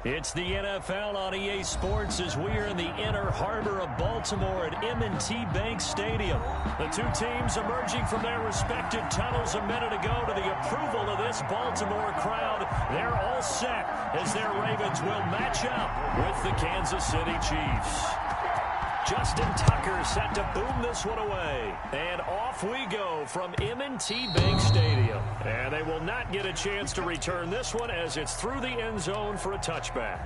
It's the NFL on EA Sports as we are in the inner harbor of Baltimore at M&T Bank Stadium. The two teams emerging from their respective tunnels a minute ago to the approval of this Baltimore crowd. They're all set as their Ravens will match up with the Kansas City Chiefs. Justin Tucker set to boom this one away. And off we go from M&T Bank Stadium. And they will not get a chance to return this one as it's through the end zone for a touchback.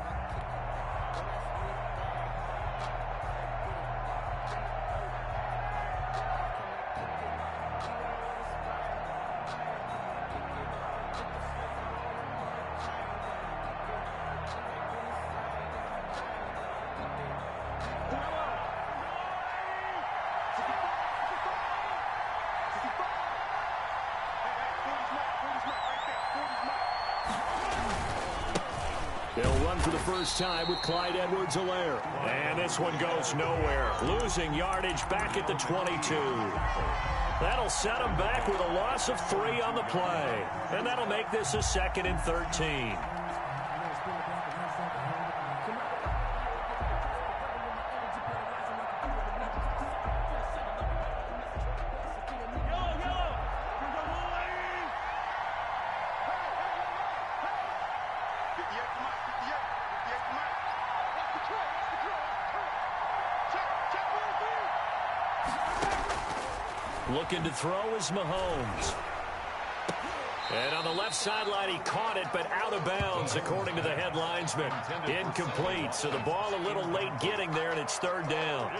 They'll run for the first time with Clyde Edwards-Helaire. And this one goes nowhere. Losing yardage back at the 22. That'll set them back with a loss of 3 on the play. And that'll make this a 2nd and 13. Looking to throw is Mahomes. And on the left sideline, he caught it, but out of bounds, according to the head linesman. Incomplete, so the ball a little late getting there, and it's 3rd down.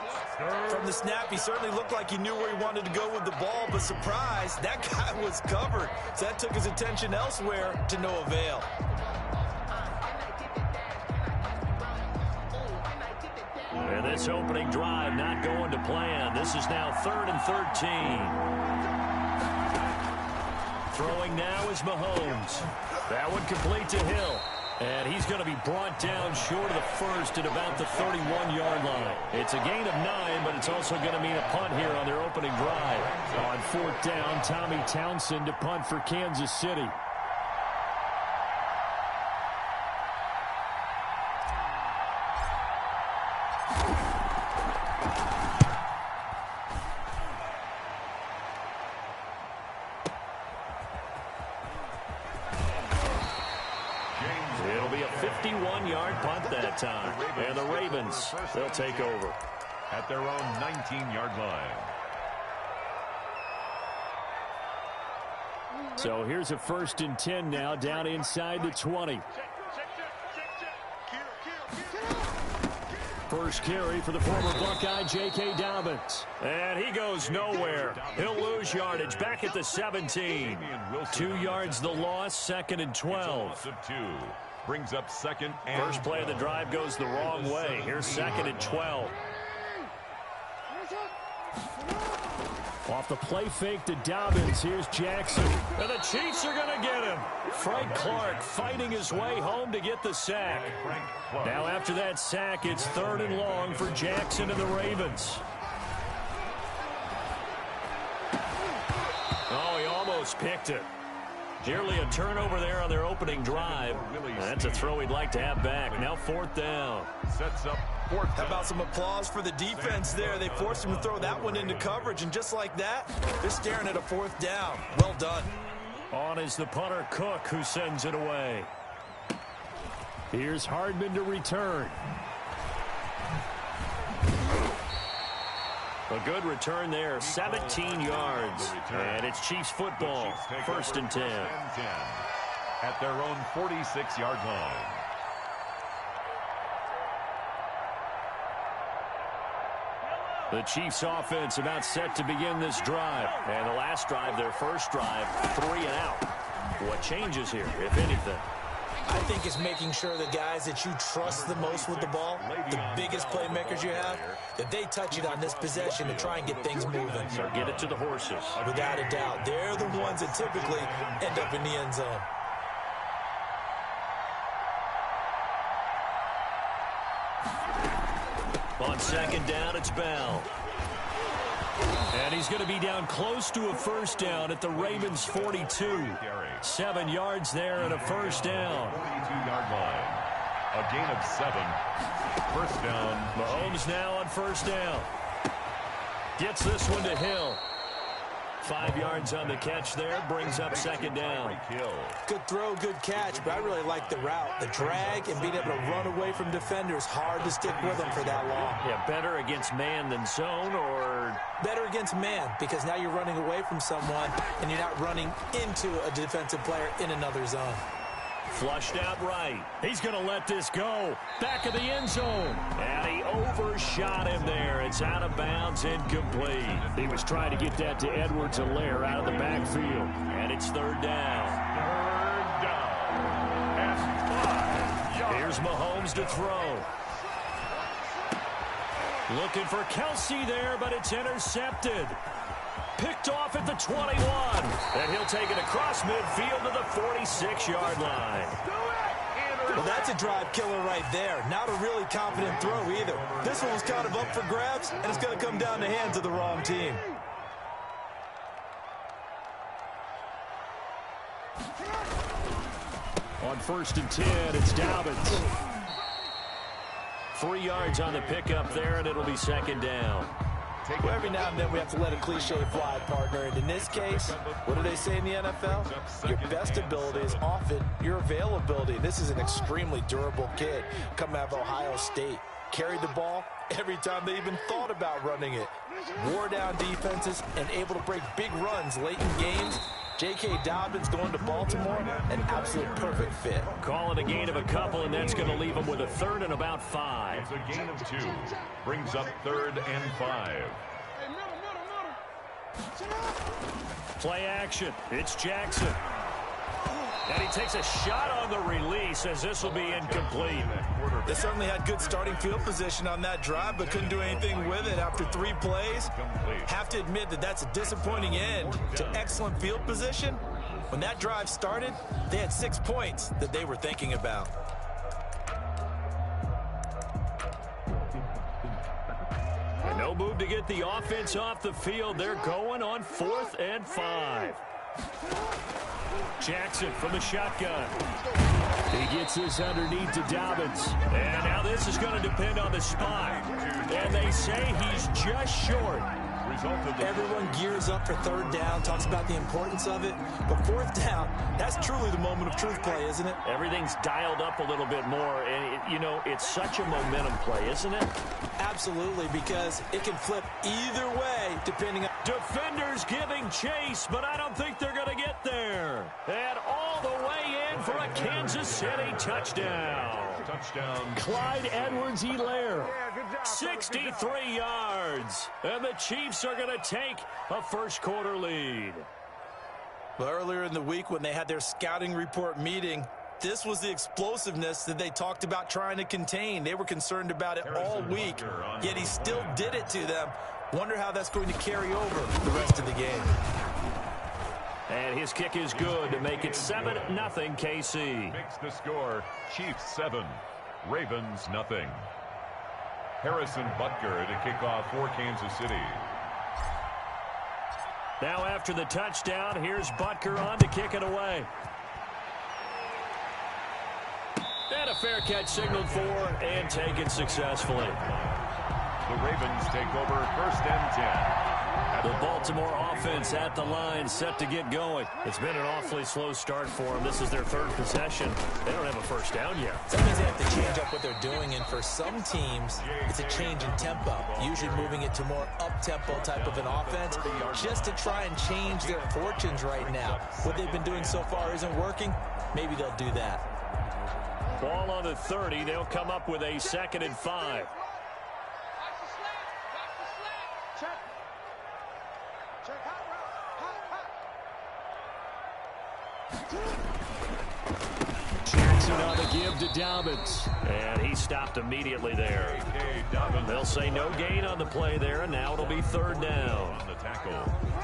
From the snap, he certainly looked like he knew where he wanted to go with the ball, but surprise, that guy was covered. So that took his attention elsewhere to no avail. And this opening drive not going to plan. This is now 3rd and 13. Throwing now is Mahomes. That one complete to Hill. And he's going to be brought down short of the first at about the 31-yard line. It's a gain of 9, but it's also going to mean a punt here on their opening drive. On 4th down, Tommy Townsend to punt for Kansas City. It'll be a 51-yard punt that time. And the Ravens, they'll take over at their own 19-yard line. So here's a 1st and 10 now down inside the 20. First carry for the former Buckeye, J.K. Dobbins. And he goes nowhere. He'll lose yardage back at the 17. 2 yards the loss, 2nd and 12. Brings up 2nd and First play of the drive goes the wrong way. Here's 2nd and 12. Off the play fake to Dobbins. Here's Jackson. And the Chiefs are going to get him. Frank Clark fighting his way home to get the sack. Now after that sack, it's 3rd and long for Jackson and the Ravens. Oh, he almost picked it. Nearly a turnover there on their opening drive. That's a throw he'd like to have back. Now 4th down. Sets up 4th down. How about some applause for the defense there? They forced him to throw that one into coverage, and just like that, they're staring at a 4th down. Well done. On is the punter, Cook, who sends it away. Here's Hardman to return. A good return there, 17 yards. And it's Chiefs football, 1st and 10. At their own 46-yard line. The Chiefs offense about set to begin this drive. And the last drive, their first drive, 3 and out. What changes here, if anything? I think it's making sure the guys that you trust the most with the ball, the biggest playmakers you have, that they touch it on this possession to try and get things moving. So get it to the horses. Without a doubt. They're the ones that typically end up in the end zone. On 2nd down, it's Bell. And he's going to be down close to a 1st down at the Ravens' 42. 7 yards there and a 1st down. 42-yard line. A gain of 7. First down. Mahomes now on first down. Gets this one to Hill. 5 yards on the catch there, brings up second down. Good throw, good catch, but I really like the route. The drag and being able to run away from defenders, hard to stick with them for that long. Yeah, better against man than zone, or? Better against man, because now you're running away from someone and you're not running into a defensive player in another zone. Flushed out right. He's going to let this go. Back of the end zone. And he overshot him there. It's out of bounds, incomplete. He was trying to get that to Edwards-Helaire out of the backfield. And it's third down. Third down. At 5 yards. Here's Mahomes to throw. Looking for Kelsey there, but it's intercepted. Picked off at the 21. And he'll take it across midfield to the 46-yard line. Well, that's a drive killer right there. Not a really confident throw either. This one was kind of up for grabs, and it's going to come down the hands of the wrong team. On 1st and 10, it's Dobbins. 3 yards on the pickup there, and it'll be second down. Well, every now and then we have to let a cliche fly, partner. And in this case, what do they say in the NFL? Your best ability is often your availability. This is an extremely durable kid coming out of Ohio State. Carried the ball every time they even thought about running it. Wore down defenses and able to break big runs late in games. J.K. Dobbins going to Baltimore, an absolute perfect fit. Call it a gain of a couple, and that's going to leave them with a third and about 5. It's a gain of 2. Brings up 3rd and 5. Play action. It's Jackson. And he takes a shot on the release as this will be incomplete. They certainly had good starting field position on that drive, but couldn't do anything with it after 3 plays. Have to admit that that's a disappointing end to excellent field position. When that drive started, they had 6 points that they were thinking about. And no move to get the offense off the field. They're going on 4th and 5. Jackson from the shotgun. He gets this underneath to Dobbins. And now this is going to depend on the spot. And they say he's just short. Everyone gears up for 3rd down, talks about the importance of it. But 4th down, that's truly the moment of truth play, isn't it? Everything's dialed up a little bit more. And, you know, it's such a momentum play, isn't it? Absolutely, because it can flip either way depending on... Defenders giving chase, but I don't think they're going to get there. And all the way in for a Kansas City touchdown. Clyde Edwards-Helaire, 63 yards. And the Chiefs are going to take a first-quarter lead. Well, earlier in the week when they had their scouting report meeting, this was the explosiveness that they talked about trying to contain. They were concerned about it all week, yet he still did it to them. Wonder how that's going to carry over the rest of the game. And his kick is good to make it 7-0 KC. Makes the score. Chiefs 7, Ravens nothing. Harrison Butker to kick off for Kansas City. Now after the touchdown, here's Butker on to kick it away. And a fair catch signaled for and taken successfully. The Ravens take over 1st and 10. The Baltimore offense at the line, set to get going. It's been an awfully slow start for them. This is their 3rd possession. They don't have a first down yet. That means they have to change up what they're doing, and for some teams, it's a change in tempo, usually moving it to more up-tempo type of an offense, just to try and change their fortunes right now. What they've been doing so far isn't working. Maybe they'll do that. Ball on the 30. They'll come up with a 2nd and 5. Jackson on the give to Dobbins. And he stopped immediately there. They'll say no gain on the play there, and now it'll be 3rd down.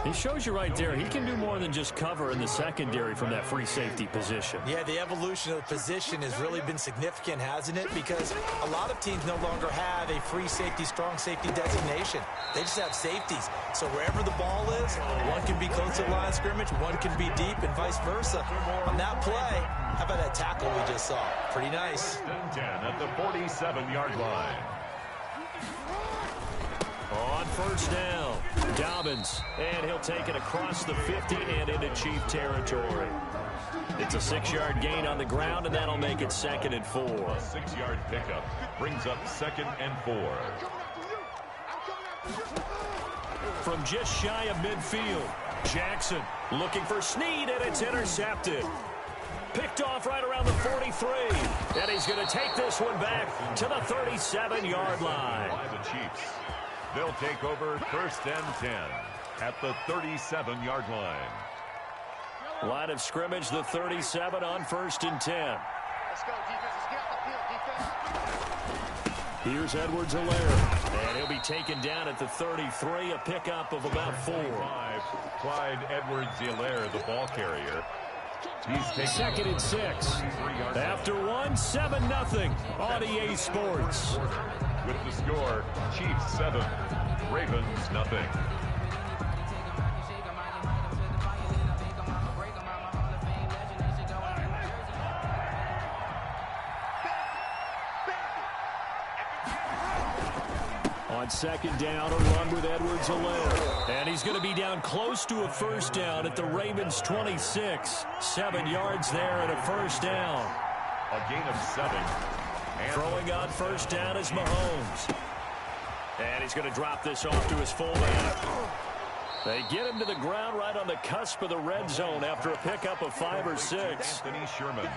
He shows you right there, he can do more than just cover in the secondary from that free safety position. Yeah, the evolution of the position has really been significant, hasn't it? Because a lot of teams no longer have a free safety, strong safety designation. They just have safeties. So wherever the ball is, one can be close to the line of scrimmage, one can be deep, and vice versa. On that play, How about that tackle we just saw? Pretty nice. 10 at the 47-yard line. On first down, Dobbins, and he'll take it across the 50 and into Chief territory. It's a 6-yard gain on the ground, and that'll make it 2nd and 4. A 6-yard pickup brings up 2nd and 4. From just shy of midfield, Jackson looking for Snead, and it's intercepted. Picked off right around the 43, and he's going to take this one back to the 37-yard line. By the Chiefs. They'll take over 1st and 10 at the 37-yard line. Line of scrimmage, the 37 on 1st and 10. Let's go, defenses. Get out the field, defense. Here's Edwards-Helaire, and he'll be taken down at the 33, a pickup of about 4. Clyde Edwards-Helaire, the ball carrier. He's taking 2nd and 6. After 1, 7-0 on EA Sports. With the score, Chiefs 7, Ravens nothing. On 2nd down, a run with Edwards-Helaire. And he's going to be down close to a 1st down at the Ravens 26. 7 yards there and a 1st down. A gain of 7. And throwing on 1st down is Mahomes. And he's going to drop this off to his fullback. They get him to the ground right on the cusp of the red zone after a pickup of 5 or 6. Anthony Sherman.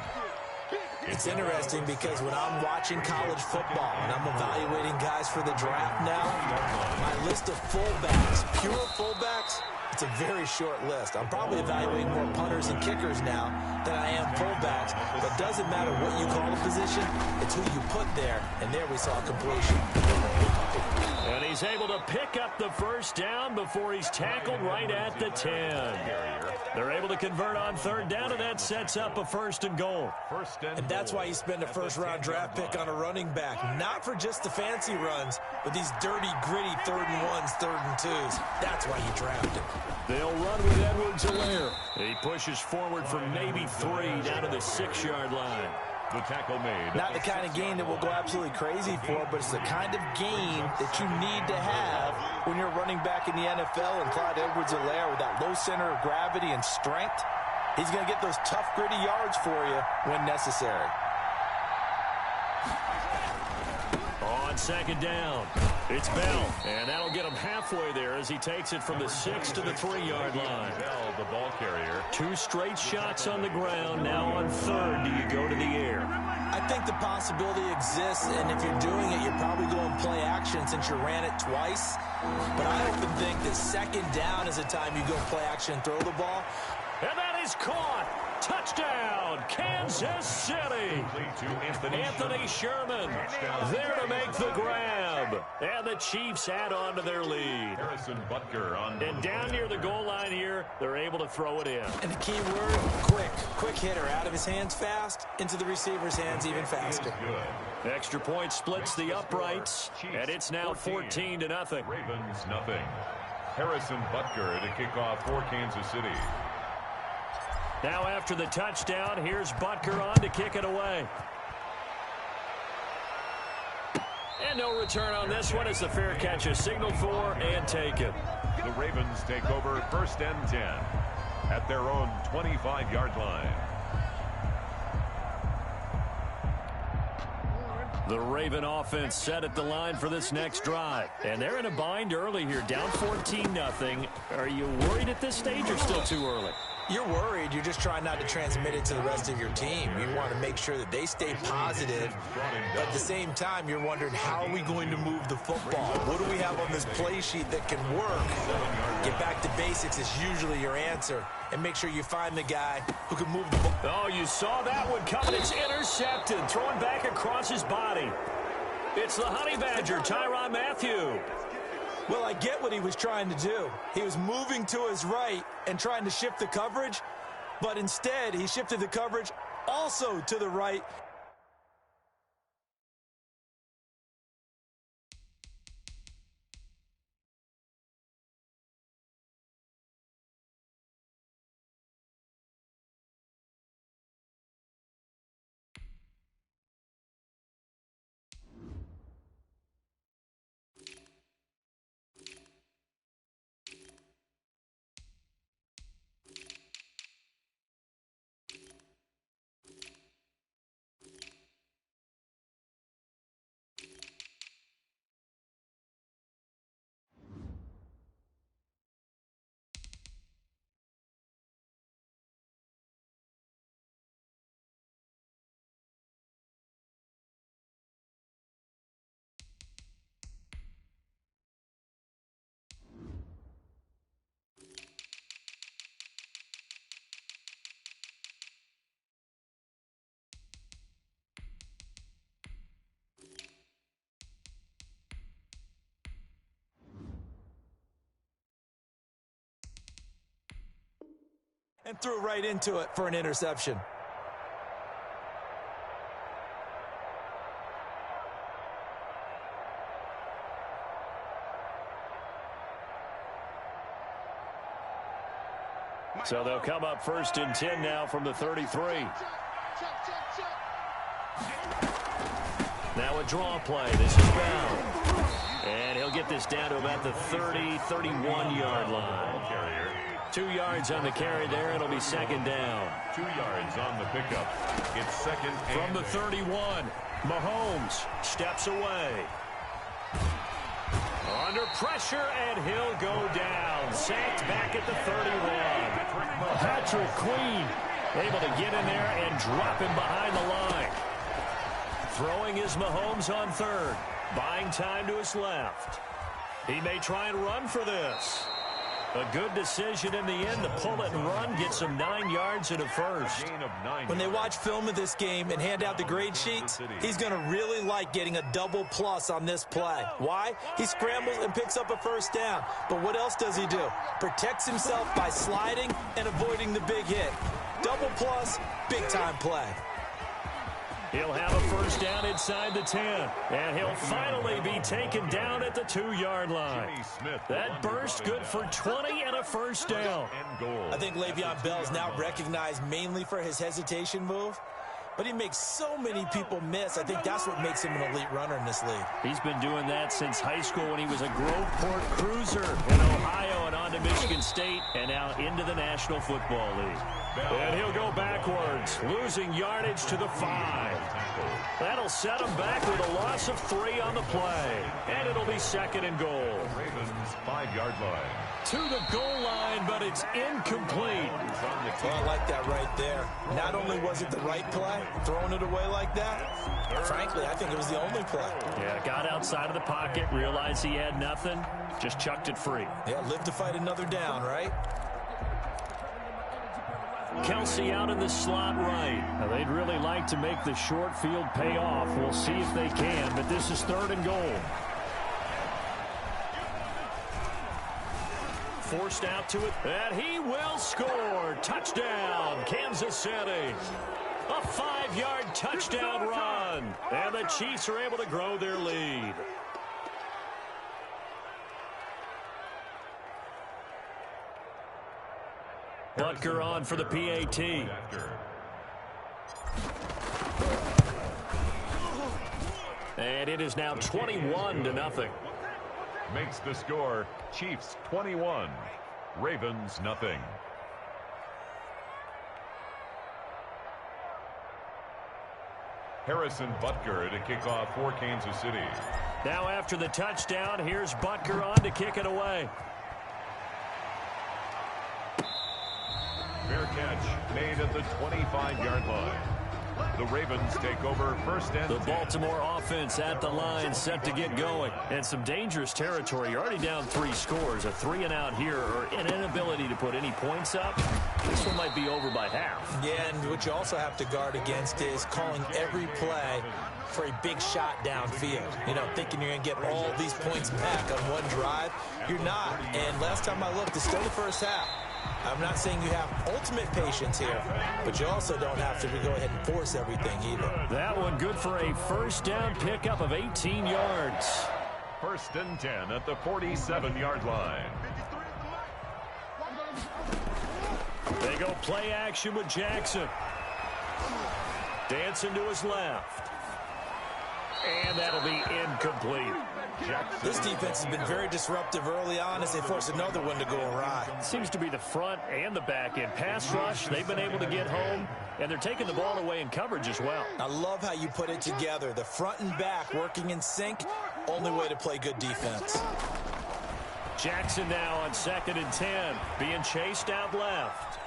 It's interesting because when I'm watching college football and I'm evaluating guys for the draft now, my list of fullbacks, pure fullbacks, it's a very short list. I'm probably evaluating more punters and kickers now than I am fullbacks, but it doesn't matter what you call a position, it's who you put there, and there we saw a completion. And he's able to pick up the 1st down before he's tackled right at the 10. They're able to convert on 3rd down, and that sets up a 1st and goal. And that's why you spend a first-round draft pick on a running back. Not for just the fancy runs, but these dirty, gritty 3rd and 1s, 3rd and 2s. That's why you draft him. They'll run with Edwards-Helaire. He pushes forward for maybe 3 down to the 6-yard line. The tackle made. Not the kind of game that we'll go absolutely crazy for, but it's the kind of game that you need to have when you're running back in the NFL. And Clyde Edwards-Helaire, with that low center of gravity and strength, he's going to get those tough, gritty yards for you when necessary. On 2nd down, it's Bell, and that'll get him halfway there as he takes it from the 6 to the 3-yard line. Bell, the ball carrier. 2 straight shots on the ground. Now on 3rd, do you go to the air? I think the possibility exists, and if you're doing it, you're probably going play action since you ran it twice. But I often think that 2nd down is the time you go play action and throw the ball. And that is caught. Touchdown, Kansas City. Anthony Sherman there to make the grab. And the Chiefs add on to their lead. Harrison Butker on. And down near the goal line here, they're able to throw it in. And the key word, quick. Quick hitter. Out of his hands fast, into the receiver's hands even faster. Extra point splits the uprights, and it's now 14-0. Ravens nothing. Harrison Butker to kick off for Kansas City. Now after the touchdown, here's Butker on to kick it away. And no return on this one as the fair catch is signaled for and taken. The Ravens take over 1st and 10 at their own 25-yard line. The Raven offense set at the line for this next drive. And they're in a bind early here, down 14-0. Are you worried at this stage or still too early? You're worried. You're just trying not to transmit it to the rest of your team. You want to make sure that they stay positive. But at the same time, you're wondering, how are we going to move the football? What do we have on this play sheet that can work? Get back to basics is usually your answer. And make sure you find the guy who can move the ball. Oh, you saw that one coming. It's intercepted. Thrown back across his body. It's the Honey Badger, Tyrann Mathieu. Well, I get what he was trying to do. He was moving to his right and trying to shift the coverage, but instead he shifted the coverage also to the right. And threw right into it for an interception. So they'll come up 1st and 10 now from the 33. Now a draw play. This is Bell. And he'll get this down to about the 30, 31-yard line. 2 yards on the carry there. It'll be 2nd down. 2 yards on the pickup. It's 2nd from the 31. Mahomes steps away. Under pressure, and he'll go down. Sacked back at the 31. Patrick Queen able to get in there and drop him behind the line. Throwing is Mahomes on 3rd. Buying time to his left. He may try and run for this. A good decision in the end to pull it and run. Gets him 9 yards and a first. When they watch film of this game and hand out the grade sheets, he's going to really like getting a double plus on this play. Why? He scrambles and picks up a 1st down. But what else does he do? Protects himself by sliding and avoiding the big hit. Double plus, big time play. He'll have a 1st down inside the 10. And he'll finally be taken down at the 2-yard line. That burst good for 20 and a 1st down. I think Le'Veon Bell's now recognized mainly for his hesitation move. But he makes so many people miss. I think that's what makes him an elite runner in this league. He's been doing that since high school when he was a Groveport Cruiser in Ohio and on to Michigan State and now into the National Football League. And he'll go backwards, losing yardage to the 5. That'll set him back with a loss of 3 on the play. And it'll be 2nd and goal. Ravens 5-yard line. To the goal line, but it's incomplete. Well, I like that right there. Not only was it the right play, throwing it away like that, frankly, I think it was the only play. Yeah, got outside of the pocket, realized he had nothing, just chucked it free. Yeah, live to fight another down, right? Kelsey out in the slot right. Now, they'd really like to make the short field pay off. We'll see if they can, but this is 3rd and goal. Forced out to it, and he will score. Touchdown, Kansas City. A 5-yard touchdown run, and the Chiefs are able to grow their lead. Butker on for the PAT. And it is now 21-0. Makes the score Chiefs 21, Ravens nothing. Harrison Butker to kick off for Kansas City. Now after the touchdown, here's Butker on to kick it away. Fair catch made at the 25-yard line. The Ravens take over 1st and 10. The Baltimore offense at the line, set to get going. And some dangerous territory. You're already down 3 scores. A 3-and-out here, or an inability to put any points up. This one might be over by half. Yeah, and what you also have to guard against is calling every play for a big shot downfield. You know, thinking you're going to get all these points back on one drive. You're not. And last time I looked, it's still the first half. I'm not saying you have ultimate patience here, but you also don't have to go ahead and force everything either. That one good for a 1st down pickup of 18 yards. 1st and 10 at the 47-yard line. They go play action with Jackson. Dancing to his left. And that'll be incomplete. This defense has been very disruptive early on as they force another one to go awry. Seems to be the front and the back end. Pass rush, they've been able to get home, and they're taking the ball away in coverage as well. I love how you put it together. The front and back working in sync, only way to play good defense. Jackson now on 2nd and 10, being chased out left.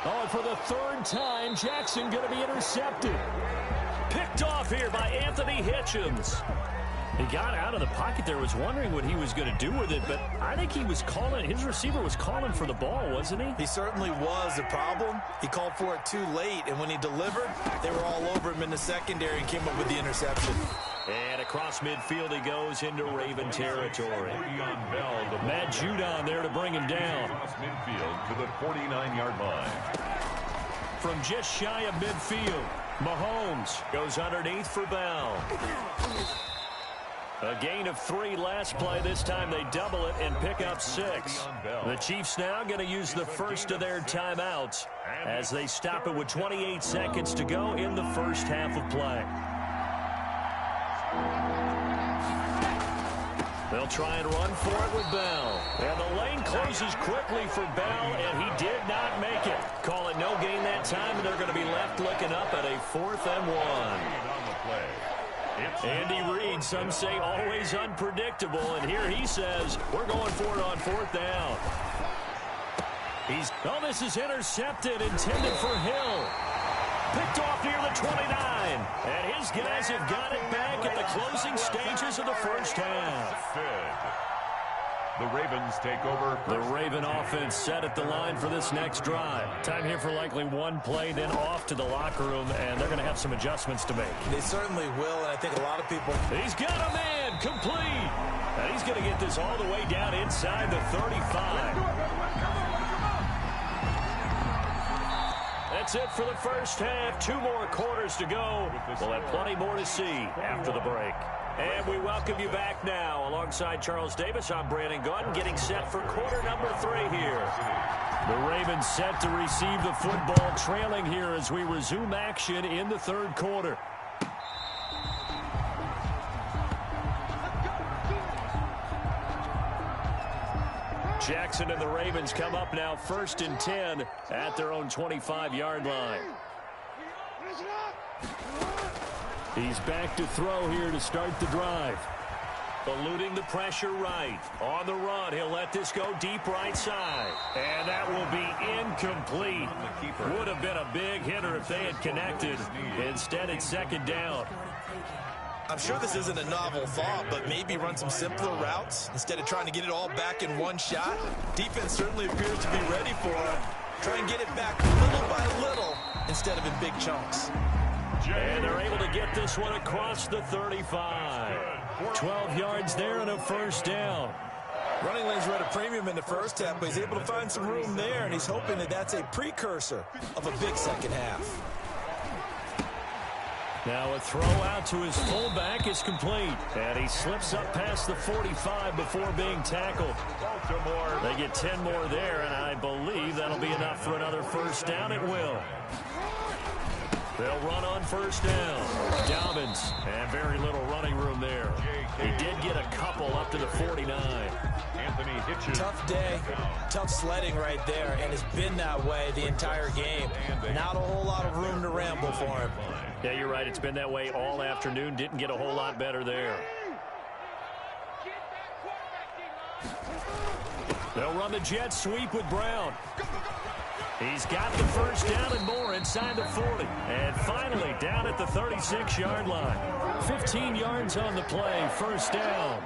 Oh, and for the 3rd time, Jackson going to be intercepted. Picked off here by Anthony Hitchens. He got out of the pocket there, was wondering what he was going to do with it, but I think he was calling, his receiver was calling for the ball, wasn't he? He certainly was. The problem, he called for it too late, and when he delivered, they were all over him in the secondary and came up with the interception. And across midfield he goes into Raven territory. Matt Judon there to bring him down. Across midfield to the 49-yard line. From just shy of midfield, Mahomes goes underneath for Bell. A gain of 3 last play. This time they double it and pick up 6. The Chiefs now going to use the first of their timeouts as they stop it with 28 seconds to go in the first half of play. They'll try and run for it with Bell. And the lane closes quickly for Bell, and he did not make it. Call it no gain that time, and they're going to be left looking up at a 4th and 1. Andy Reid, some say always unpredictable, and here he says, we're going for it on 4th down. This is intercepted, intended for Hill. Picked off near the 29, and his guys have got it back at the closing stages of the first half. The Ravens take over. The Raven offense set at the line for this next drive. Time here for likely one play, then off to the locker room, and they're going to have some adjustments to make. They certainly will, and I think a lot of people... He's got a man, complete. And he's going to get this all the way down inside the 35. That's it for the first half. 2 more quarters to go. We'll have plenty more to see after the break. And we welcome you back now. Alongside Charles Davis, I'm Brandon Gaunt, getting set for quarter number 3 here. The Ravens set to receive the football, trailing here as we resume action in the 3rd quarter. Jackson and the Ravens come up now 1st and 10 at their own 25-yard line. He's back to throw here to start the drive. Eluding the pressure right. On the run, he'll let this go deep right side. And that will be incomplete. Would have been a big hitter if they had connected. Instead, it's 2nd down. I'm sure this isn't a novel thought, but maybe run some simpler routes instead of trying to get it all back in one shot. Defense certainly appears to be ready for it. Try and get it back little by little instead of in big chunks. And they're able to get this one across the 35. 12 yards there and a 1st down. Running lanes were at a premium in the first half, but he's able to find some room there, and he's hoping that that's a precursor of a big second half. Now a throw out to his fullback is complete. And he slips up past the 45 before being tackled. They get 10 more there, and I believe that'll be enough for another 1st down. It will. They'll run on 1st down. Dobbins, and very little running room there. He did get a couple up to the 49. Anthony Hitchens. Tough day, tough sledding right there, and it's been that way the entire game. Not a whole lot of room to ramble for him. Yeah, you're right. It's been that way all afternoon. Didn't get a whole lot better there. They'll run the jet sweep with Brown. He's got the 1st down and more inside the 40. And finally down at the 36-yard line. 15 yards on the play, 1st down.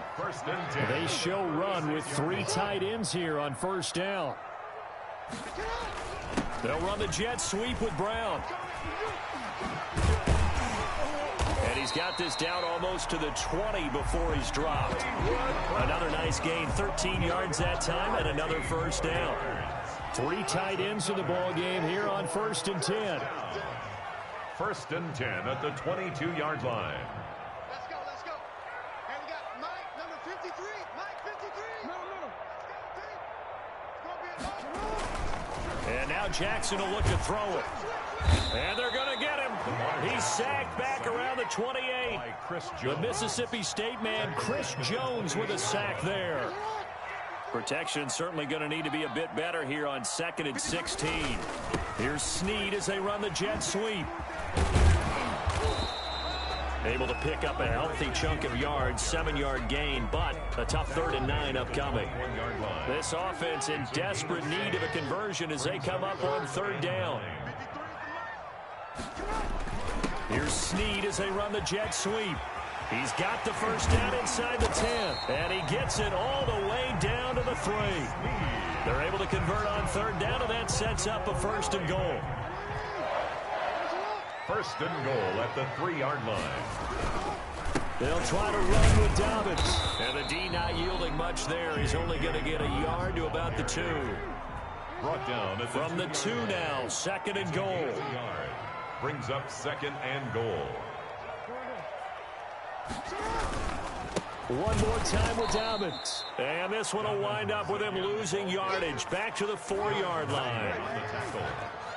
They show run with 3 tight ends here on 1st down. They'll run the jet sweep with Brown. And he's got this down almost to the 20 before he's dropped. Another nice gain, 13 yards that time, and another 1st down. 3 tight ends in the ball game here on 1st and 10. 1st and 10 at the 22-yard line. Let's go, let's go. And we got Mike, number 53. Mike, 53. And now Jackson will look to throw it. And they're going to get him. He's sacked back around the 28. The Mississippi State man, Chris Jones, with a sack there. Protection certainly going to need to be a bit better here on 2nd and 16. Here's Snead as they run the jet sweep. Able to pick up a healthy chunk of yards, 7-yard gain, but a tough 3rd and 9 upcoming. This offense in desperate need of a conversion as they come up on 3rd down. Here's Snead as they run the jet sweep. He's got the 1st down inside the 10, and he gets it all the way down to the 3. They're able to convert on 3rd down, and that sets up a 1st and goal. 1st and goal at the 3-yard line. They'll try to run with Dobbins. And the D not yielding much there. He's only going to get a yard to about the 2. Brought down at From the 2 now, 2nd and goal. Brings up 2nd and goal. One more time with Dobbins. And this one will wind up with him losing yardage. Back to the 4-yard line.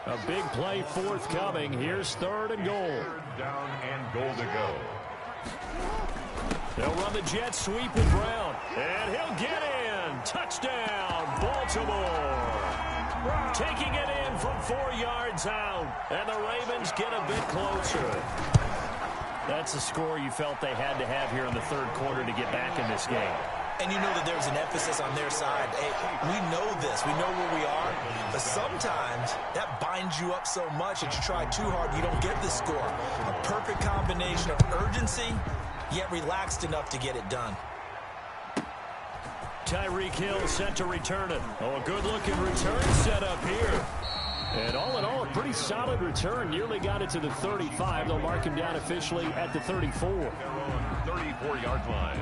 A big play forthcoming. Here's 3rd and goal. 3rd down and goal to go. They'll run the jet sweep with Brown. And he'll get in. Touchdown, Baltimore. Taking it in from 4 yards out. And the Ravens get a bit closer. That's a score you felt they had to have here in the 3rd quarter to get back in this game. And you know that there's an emphasis on their side. Hey, we know this. We know where we are. But sometimes that binds you up so much that you try too hard, you don't get the score. A perfect combination of urgency, yet relaxed enough to get it done. Tyreek Hill set to return it. Oh, a good-looking return set up here. And all in all, a pretty solid return. Nearly got it to the 35. They'll mark him down officially at the 34. 34-yard line.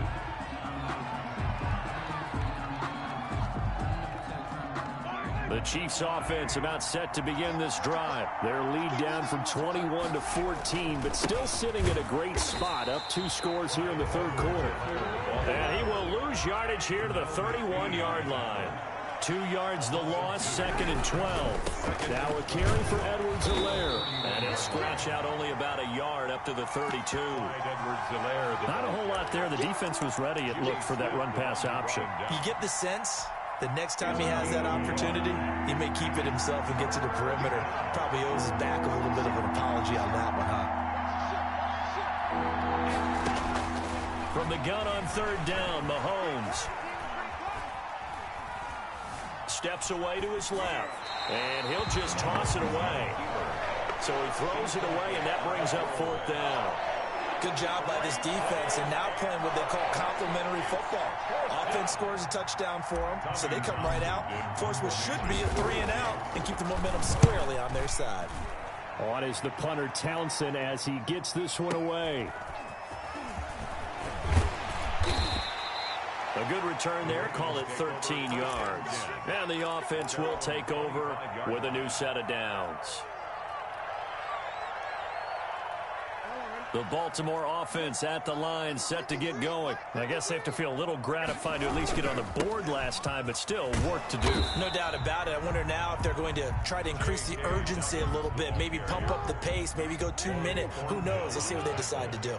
The Chiefs offense about set to begin this drive. Their lead down from 21 to 14, but still sitting at a great spot. Up 2 scores here in the 3rd quarter. And he will lose yardage here to the 31-yard line. 2 yards the loss, 2nd and 12. Now a carry for Edwards-Helaire. And he'll scratch out only about a yard up to the 32. Not a whole lot there. The defense was ready, it looked, for that run-pass option. You get the sense the next time he has that opportunity, he may keep it himself and get to the perimeter. Probably owes his back a little bit of an apology on that one, huh? From the gun on 3rd down, Mahomes steps away to his left, and he'll just toss it away. So he throws it away, and that brings up 4th down. Good job by this defense, and now playing what they call complementary football. Offense scores a touchdown for them, so they come right out, force what should be a 3 and out, and keep the momentum squarely on their side. On is the punter Townsend as he gets this one away. A good return there, call it 13 yards. And the offense will take over with a new set of downs. The Baltimore offense at the line, set to get going. I guess they have to feel a little gratified to at least get on the board last time, but still work to do. No doubt about it. I wonder now if they're going to try to increase the urgency a little bit, maybe pump up the pace, maybe go 2-minute. Who knows? Let's see what they decide to do.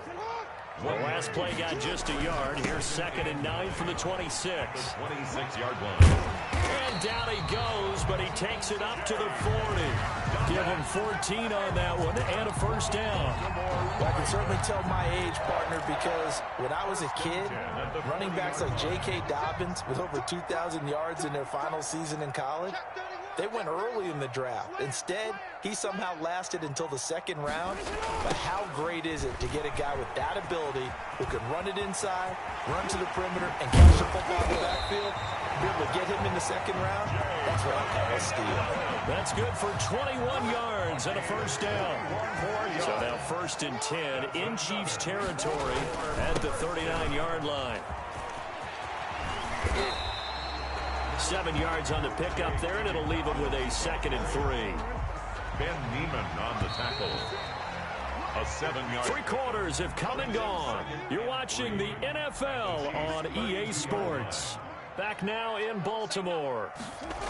The last play got just a yard. Here's 2nd and 9 from the 26. 26-yard line. And down he goes, but he takes it up to the 40. Give him 14 on that one and a 1st down. Well, I can certainly tell my age, partner, because when I was a kid, running backs like J.K. Dobbins with over 2,000 yards in their final season in college, they went early in the draft. Instead, he somehow lasted until the 2nd round. But how great is it to get a guy with that ability who can run it inside, run to the perimeter, and catch the football in the backfield? Be able to get him in the 2nd round? That's what I call a steal. That's good for 21 yards and a 1st down. So now 1st and 10 in Chiefs territory at the 39-yard line. 7 yards on the pickup there, and it'll leave him with a 2nd and 3. Ben Neiman on the tackle. A 7-yard. 3 quarters have come and gone. You're watching the NFL on EA Sports. Back now in Baltimore.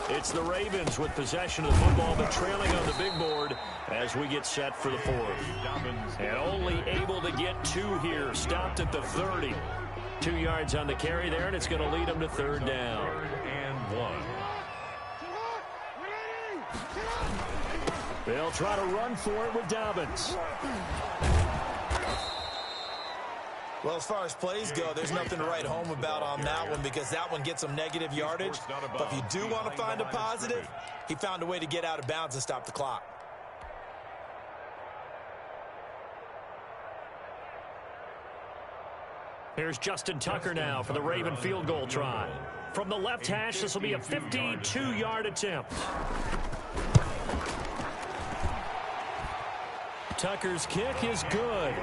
It's the Ravens with possession of the football, but trailing on the big board as we get set for the 4th. And only able to get 2 here. Stopped at the 30. 2 yards on the carry there, and it's going to lead them to 3rd down. 3rd and 1. They'll try to run for it with Dobbins. Well, as far as plays go, there's nothing to write home about on that one because that one gets some negative yardage. But if you do want to find a positive, he found a way to get out of bounds and stop the clock. Here's Justin Tucker now for the Raven field goal try. From the left hash, this will be a 52-yard attempt. Tucker's kick is good.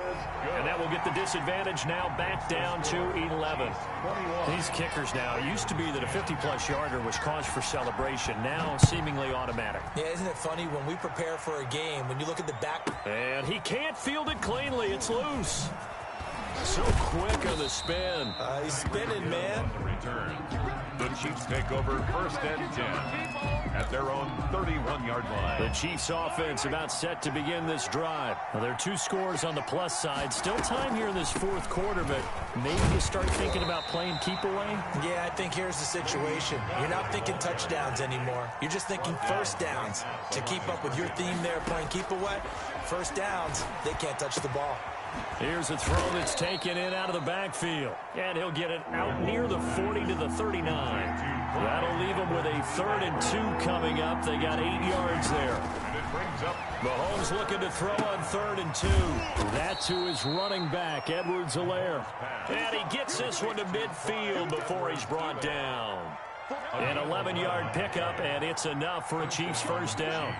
And that will get the disadvantage now back down to 11. These kickers now, it used to be that a 50-plus yarder was cause for celebration. Now seemingly automatic. Yeah, isn't it funny when we prepare for a game, when you look at the back. And he can't field it cleanly. It's loose. So quick on the spin. He's spinning, man. Return. The Chiefs take over 1st and 10 at their own 31-yard line. The Chiefs offense about set to begin this drive. Well, there are 2 scores on the plus side. Still time here in this 4th quarter, but maybe you start thinking about playing keep away? Yeah, I think here's the situation. You're not thinking touchdowns anymore. You're just thinking first downs. To keep up with your theme there, playing keep away, first downs, they can't touch the ball. Here's a throw that's taken in out of the backfield. And he'll get it out near the 40 to the 39. That'll leave him with a 3rd and 2 coming up. They got 8 yards there. And it brings up Mahomes looking to throw on 3rd and 2. That to his running back, Edwards-Helaire. And he gets this one to midfield before he's brought down. An 11-yard pickup, and it's enough for a Chiefs first down.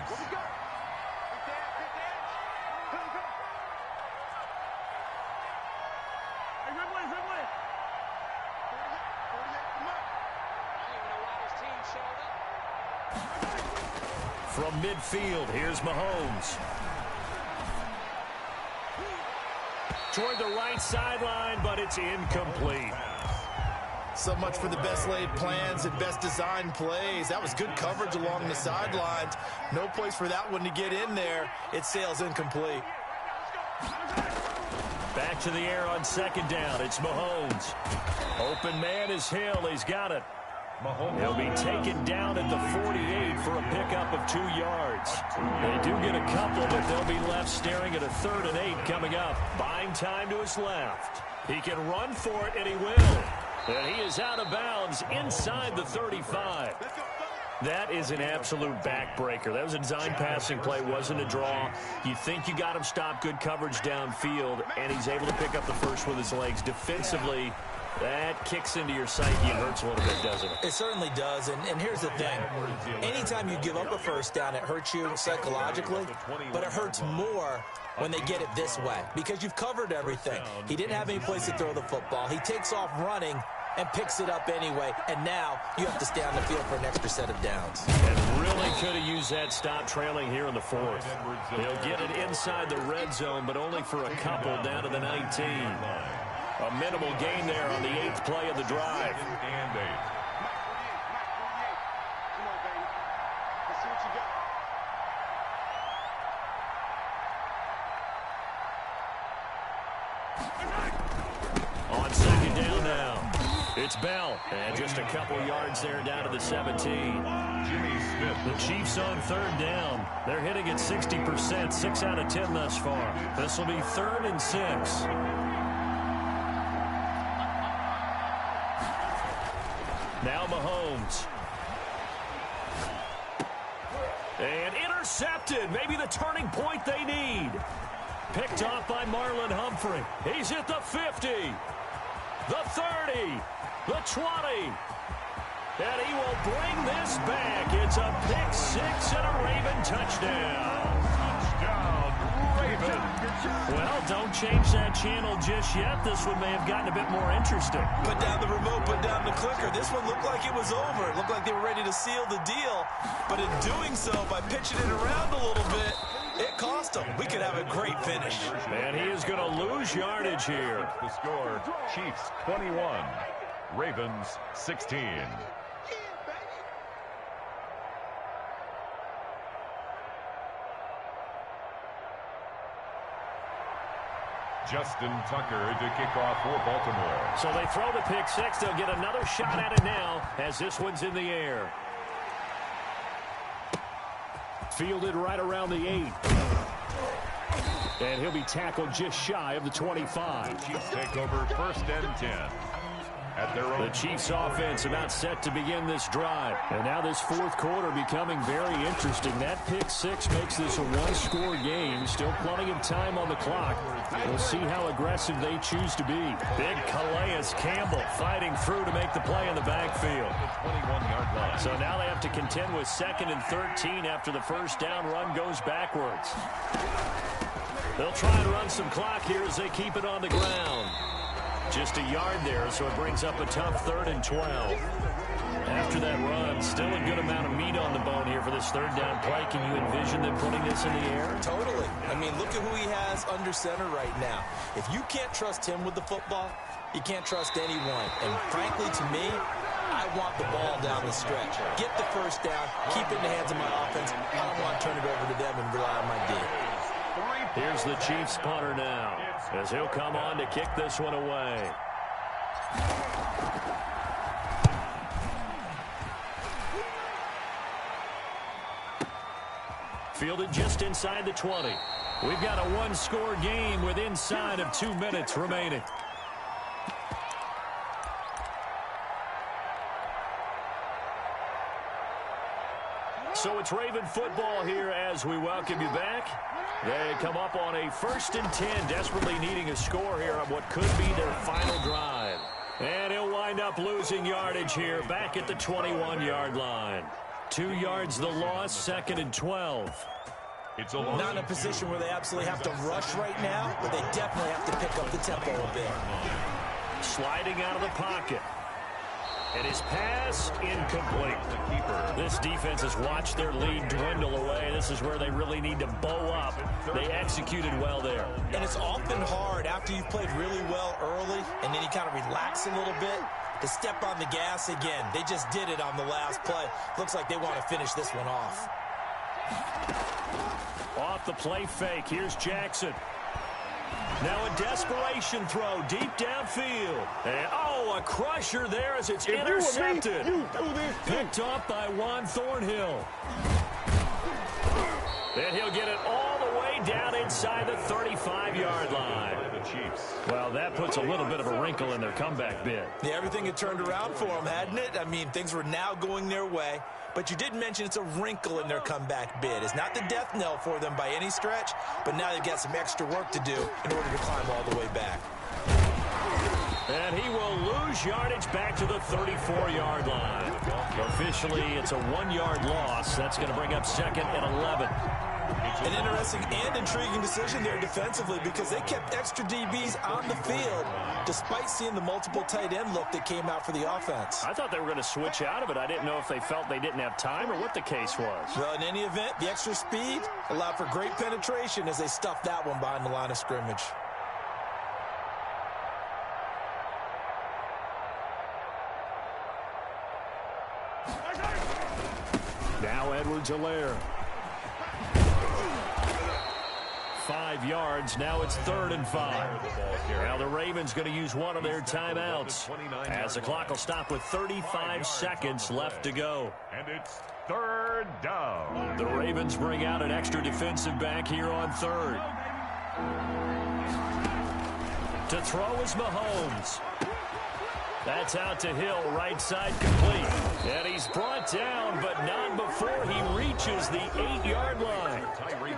From midfield, here's Mahomes. Toward the right sideline, but it's incomplete. So much for the best laid plans and best designed plays. That was good coverage along the sidelines. No place for that one to get in there. It sails incomplete. Back to the air on 2nd down. It's Mahomes. Open man is Hill. He's got it. He'll be taken down at the 48 for a pickup of 2 yards. They do get a couple, but they'll be left staring at a 3rd and 8 coming up. Buying time to his left. He can run for it, and he will. And he is out of bounds inside the 35. That is an absolute backbreaker. That was a design passing play, wasn't a draw. You think you got him stopped, good coverage downfield, and he's able to pick up the first with his legs. Defensively, that kicks into your psyche and hurts a little bit, doesn't it? It certainly does, and here's the thing. Anytime you give up a first down, it hurts you psychologically, but it hurts more when they get it this way because you've covered everything. He didn't have any place to throw the football. He takes off running and picks it up anyway, and now you have to stay on the field for an extra set of downs. And really could have used that stop trailing here in the 4th. They'll get it inside the red zone, but only for a couple down to the 19. A minimal gain there on the 8th play of the drive. And 8. On 2nd down now. It's Bell. And just a couple yards there down to the 17. Jimmy Smith. The Chiefs on 3rd down. They're hitting at 60%, 6 out of 10 thus far. This will be 3rd and 6. Now Mahomes. And intercepted. Maybe the turning point they need. Picked off by Marlon Humphrey. He's at the 50. The 30. The 20. And he will bring this back. It's a pick 6 and a Raven touchdown. Touchdown, Ravens. Well, don't change that channel just yet. This one may have gotten a bit more interesting. Put down the remote, put down the clicker. This one looked like it was over. It looked like they were ready to seal the deal. But in doing so, by pitching it around a little bit, it cost them. We could have a great finish. And he is going to lose yardage here. The score, Chiefs 21, Ravens 16. Justin Tucker to kick off for Baltimore. So they throw the pick 6. They'll get another shot at it now as this one's in the air. Fielded right around the 8. And he'll be tackled just shy of the 25. Chiefs take over 1st and 10. At their own. The Chiefs offense about set to begin this drive. And now this 4th quarter becoming very interesting. That pick 6 makes this a one-score game. Still plenty of time on the clock. We'll see how aggressive they choose to be. Big Calais Campbell fighting through to make the play in the backfield. The 21-yard line. So now they have to contend with 2nd and 13 after the first down run goes backwards. They'll try and run some clock here as they keep it on the ground. Just a yard there, so it brings up a tough 3rd and 12. After that run, still a good amount of meat on the bone here for this 3rd down play. Can you envision them putting this in the air? Totally. I mean, look at who he has under center right now. If you can't trust him with the football, you can't trust anyone. And frankly, to me, I want the ball down the stretch. Get the 1st down, keep it in the hands of my offense. I don't want to turn it over to them and rely on my D. Here's the Chiefs punter now, as he'll come on to kick this one away. Fielded just inside the 20. We've got a 1-score game with inside of 2 minutes remaining. So it's Raven football here as we welcome you back. They come up on a 1st and 10, desperately needing a score here on what could be their final drive. And he'll wind up losing yardage here back at the 21-yard line. 2 yards the loss, 2nd and 12. Not in a position where they absolutely have to rush right now, but they definitely have to pick up the tempo a bit. Sliding out of the pocket. And his pass incomplete. This defense has watched their lead dwindle away. This is where they really need to bow up. They executed well there. And it's often hard after you've played really well early and then you kind of relax a little bit to step on the gas again. They just did it on the last play. Looks like they want to finish this one off. Off the play fake. Here's Jackson. Now a desperation throw deep downfield. And, a crusher there as it's intercepted. Picked off by Juan Thornhill. And he'll get it all the way down inside the 35-yard line. Well, that puts a little bit of a wrinkle in their comeback bid. Yeah, everything had turned around for them, hadn't it? I mean, things were now going their way. But you did mention it's a wrinkle in their comeback bid. It's not the death knell for them by any stretch, but now they've got some extra work to do in order to climb all the way back. And he will lose yardage back to the 34-yard line. Officially, it's a 1-yard loss. That's going to bring up 2nd and 11. An interesting and intriguing decision there defensively because they kept extra DBs on the field despite seeing the multiple tight end look that came out for the offense. I thought they were going to switch out of it. I didn't know if they felt they didn't have time or what the case was. Well, in any event, the extra speed allowed for great penetration as they stuffed that one behind the line of scrimmage. Now Edwards-Helaire. 5 yards. Now it's 3rd and 5. Now the Ravens going to use one of their timeouts as the clock will stop with 35 seconds left to go. And it's 3rd down. The Ravens bring out an extra defensive back here on 3rd. To throw is Mahomes. That's out to Hill, right side complete. And he's brought down, but not before he reaches the 8-yard line.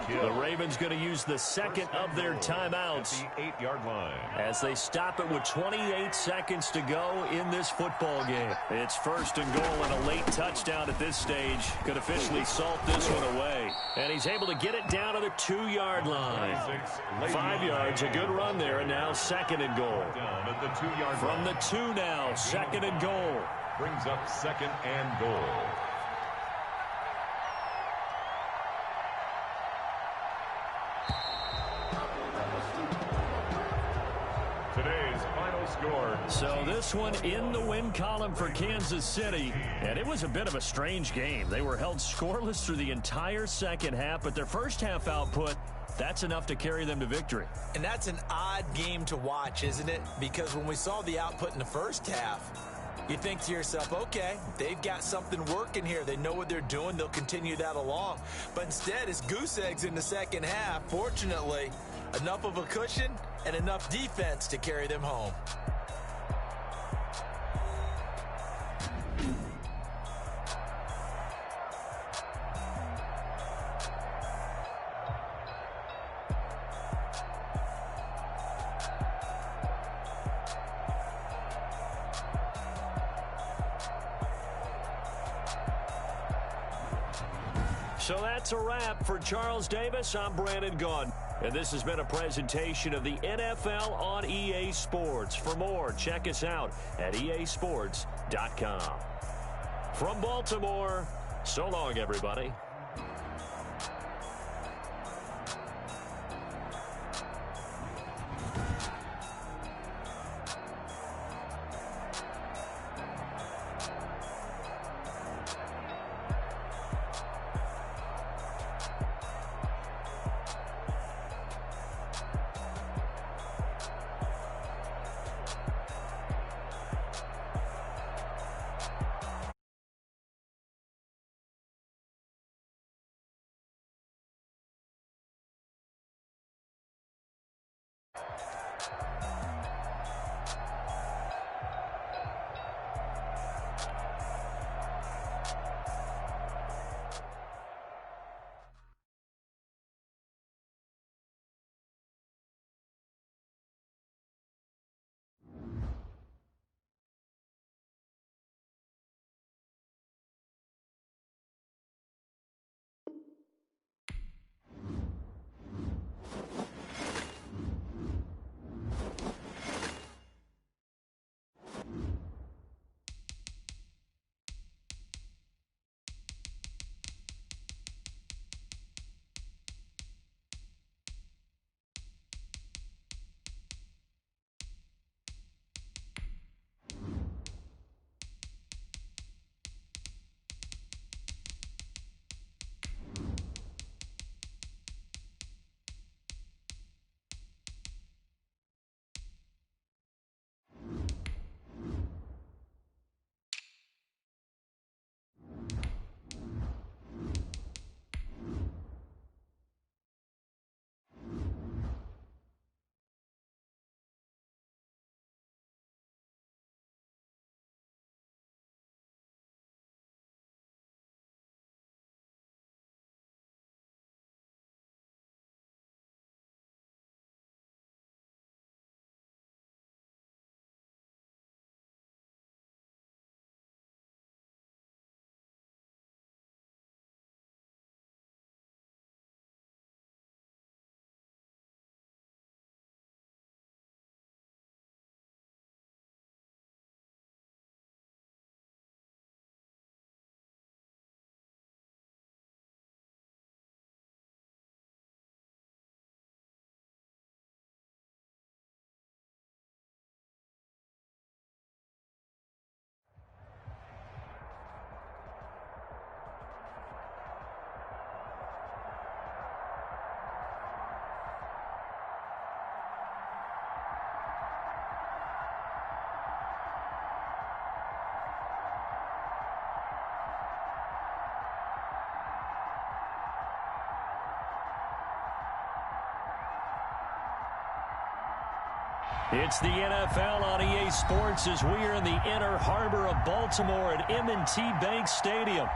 The Ravens going to use the 2nd of their timeouts. The 8-yard line. As they stop it with 28 seconds to go in this football game. It's 1st and goal, and a late touchdown at this stage could officially salt this one away. And he's able to get it down to the 2-yard line. 5 yards, a good run there, and now 2nd and goal. Down at the 2-yard From the 2 now. 2nd and goal. Brings up 2nd and goal. Today's final score. So this one in the win column for Kansas City. And it was a bit of a strange game. They were held scoreless through the entire second half, but their first half output, that's enough to carry them to victory. And that's an odd game to watch, isn't it? Because when we saw the output in the first half, you think to yourself, okay, they've got something working here. They know what they're doing. They'll continue that along. But instead, it's goose eggs in the second half. Fortunately, enough of a cushion and enough defense to carry them home. So that's a wrap for Charles Davis. I'm Brandon Gaudin. And this has been a presentation of the NFL on EA Sports. For more, check us out at easports.com. From Baltimore, so long, everybody. It's the NFL on EA Sports as we are in the inner harbor of Baltimore at M&T Bank Stadium.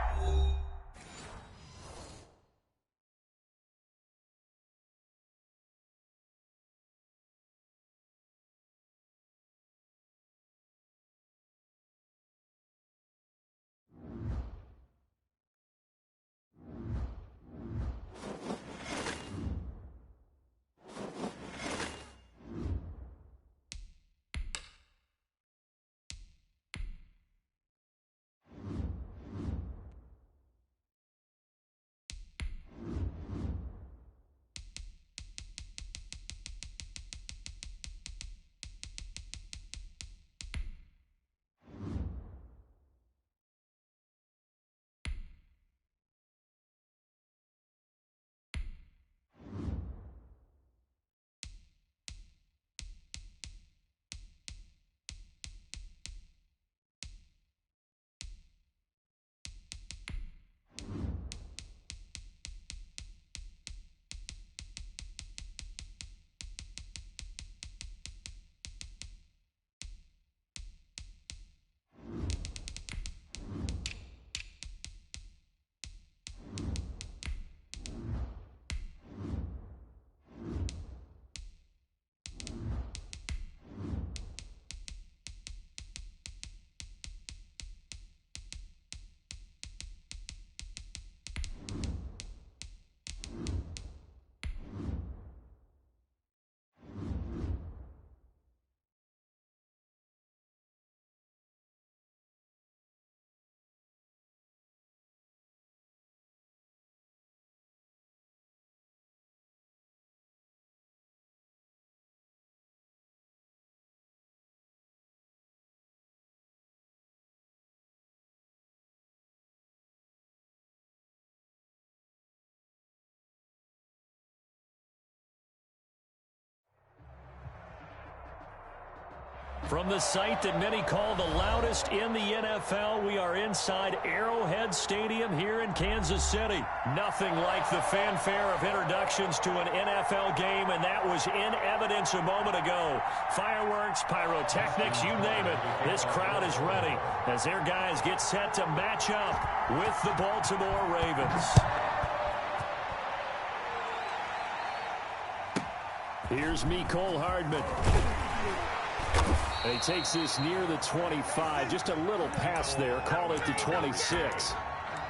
From the site that many call the loudest in the NFL, we are inside Arrowhead Stadium here in Kansas City. Nothing like the fanfare of introductions to an NFL game, and that was in evidence a moment ago. Fireworks, pyrotechnics, you name it. This crowd is ready as their guys get set to match up with the Baltimore Ravens. Here's Mecole Hardman. And he takes this near the 25. Just a little pass there. Call it the 26.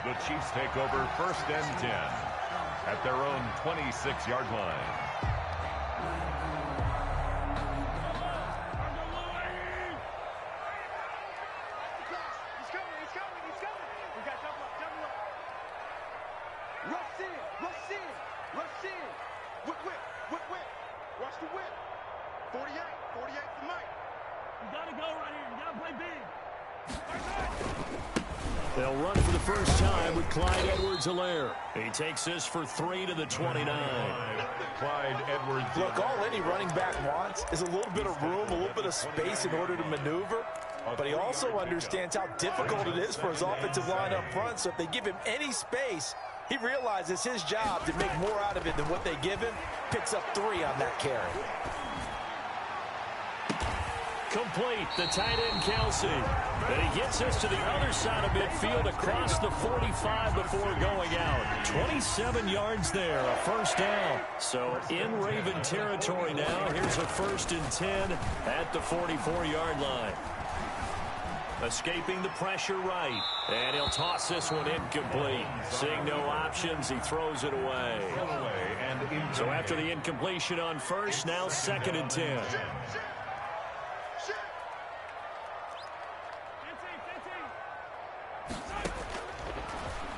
The Chiefs take over 1st and 10 at their own 26-yard line. Watch the whip. 48 for Mike. You got to go right here. You got to play big. They'll run for the first time with Clyde Edwards-Helaire. He takes this for 3 to the 29. Clyde Edwards. Look, all any running back wants is a little bit of room, a little bit of space in order to maneuver. But he also understands how difficult it is for his offensive line up front. So if they give him any space, he realizes his job to make more out of it than what they give him. Picks up 3 on that carry. Complete, the tight end Kelsey. And he gets us to the other side of midfield across the 45 before going out. 27 yards there, a first down. So in Raven territory now. Here's a 1st and 10 at the 44-yard line. Escaping the pressure right. And he'll toss this one incomplete. Seeing no options, he throws it away. So after the incompletion on first, now 2nd and 10.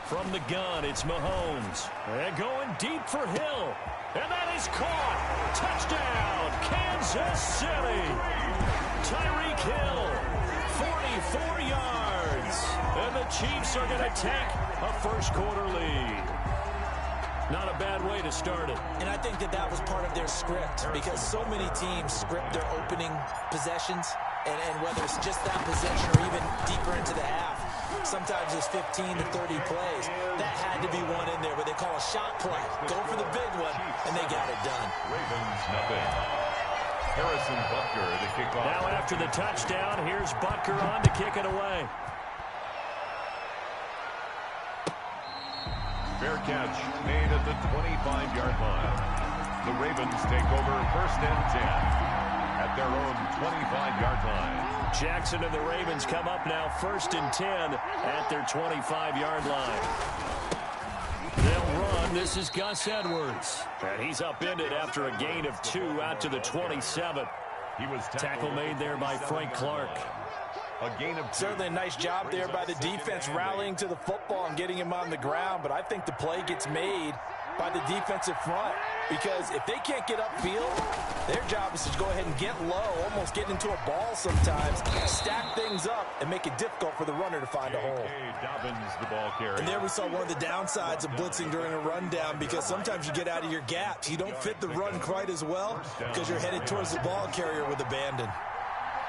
From the gun, it's Mahomes. And going deep for Hill. And that is caught. Touchdown, Kansas City. Tyreek Hill, 44 yards. And the Chiefs are going to take a first-quarter lead. Not a bad way to start it. And I think that was part of their script, because so many teams script their opening possessions, and whether it's just that possession or even deeper into the half, sometimes it's 15 to 30 plays. That had to be one in there where they call a shot play. Go for the big one, and they got it done. Ravens nothing. Harrison Butker to kick off. Now after the touchdown, here's Butker on to kick it away. Fair catch made at the 25-yard line. The Ravens take over 1st and 10 at their own 25-yard line. Jackson and the Ravens come up now 1st and 10 at their 25-yard line. They'll run. This is Gus Edwards. And he's upended after a gain of 2 out to the 27. He was tackle made there by Frank Clark. A gain of 2. Certainly a nice job there by the defense rallying to the football and getting him on the ground, but I think the play gets made by the defensive front, because if they can't get upfield, their job is to go ahead and get low, almost get into a ball sometimes, stack things up, and make it difficult for the runner to find a hole. Dobbins, the ball carrier. And there we saw one of the downsides of blitzing during a rundown, because sometimes you get out of your gaps. You don't fit the run quite as well because you're headed towards the ball carrier with abandon.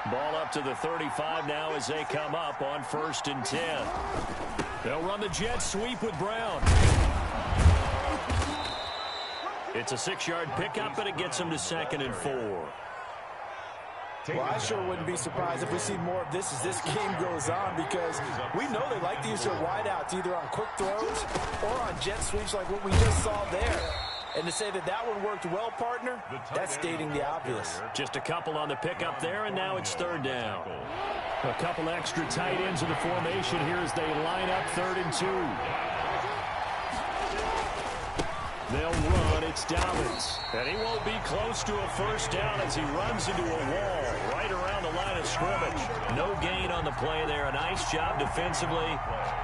Ball up to the 35 now as they come up on 1st and 10. They'll run the jet sweep with Brown. It's a 6-yard pickup, and it gets them to 2nd and 4. Well, I sure wouldn't be surprised if we see more of this as this game goes on, because we know they like to use their wideouts either on quick throws or on jet sweeps like what we just saw there. And to say that one worked well, partner, that's stating the obvious. Just a couple on the pickup there, and now it's 3rd down. A couple extra tight ends in the formation here as they line up 3rd and 2. They'll run. It's Dobbins. And he won't be close to a first down as he runs into a wall right around the line of scrimmage. No gain on the play there. A nice job defensively.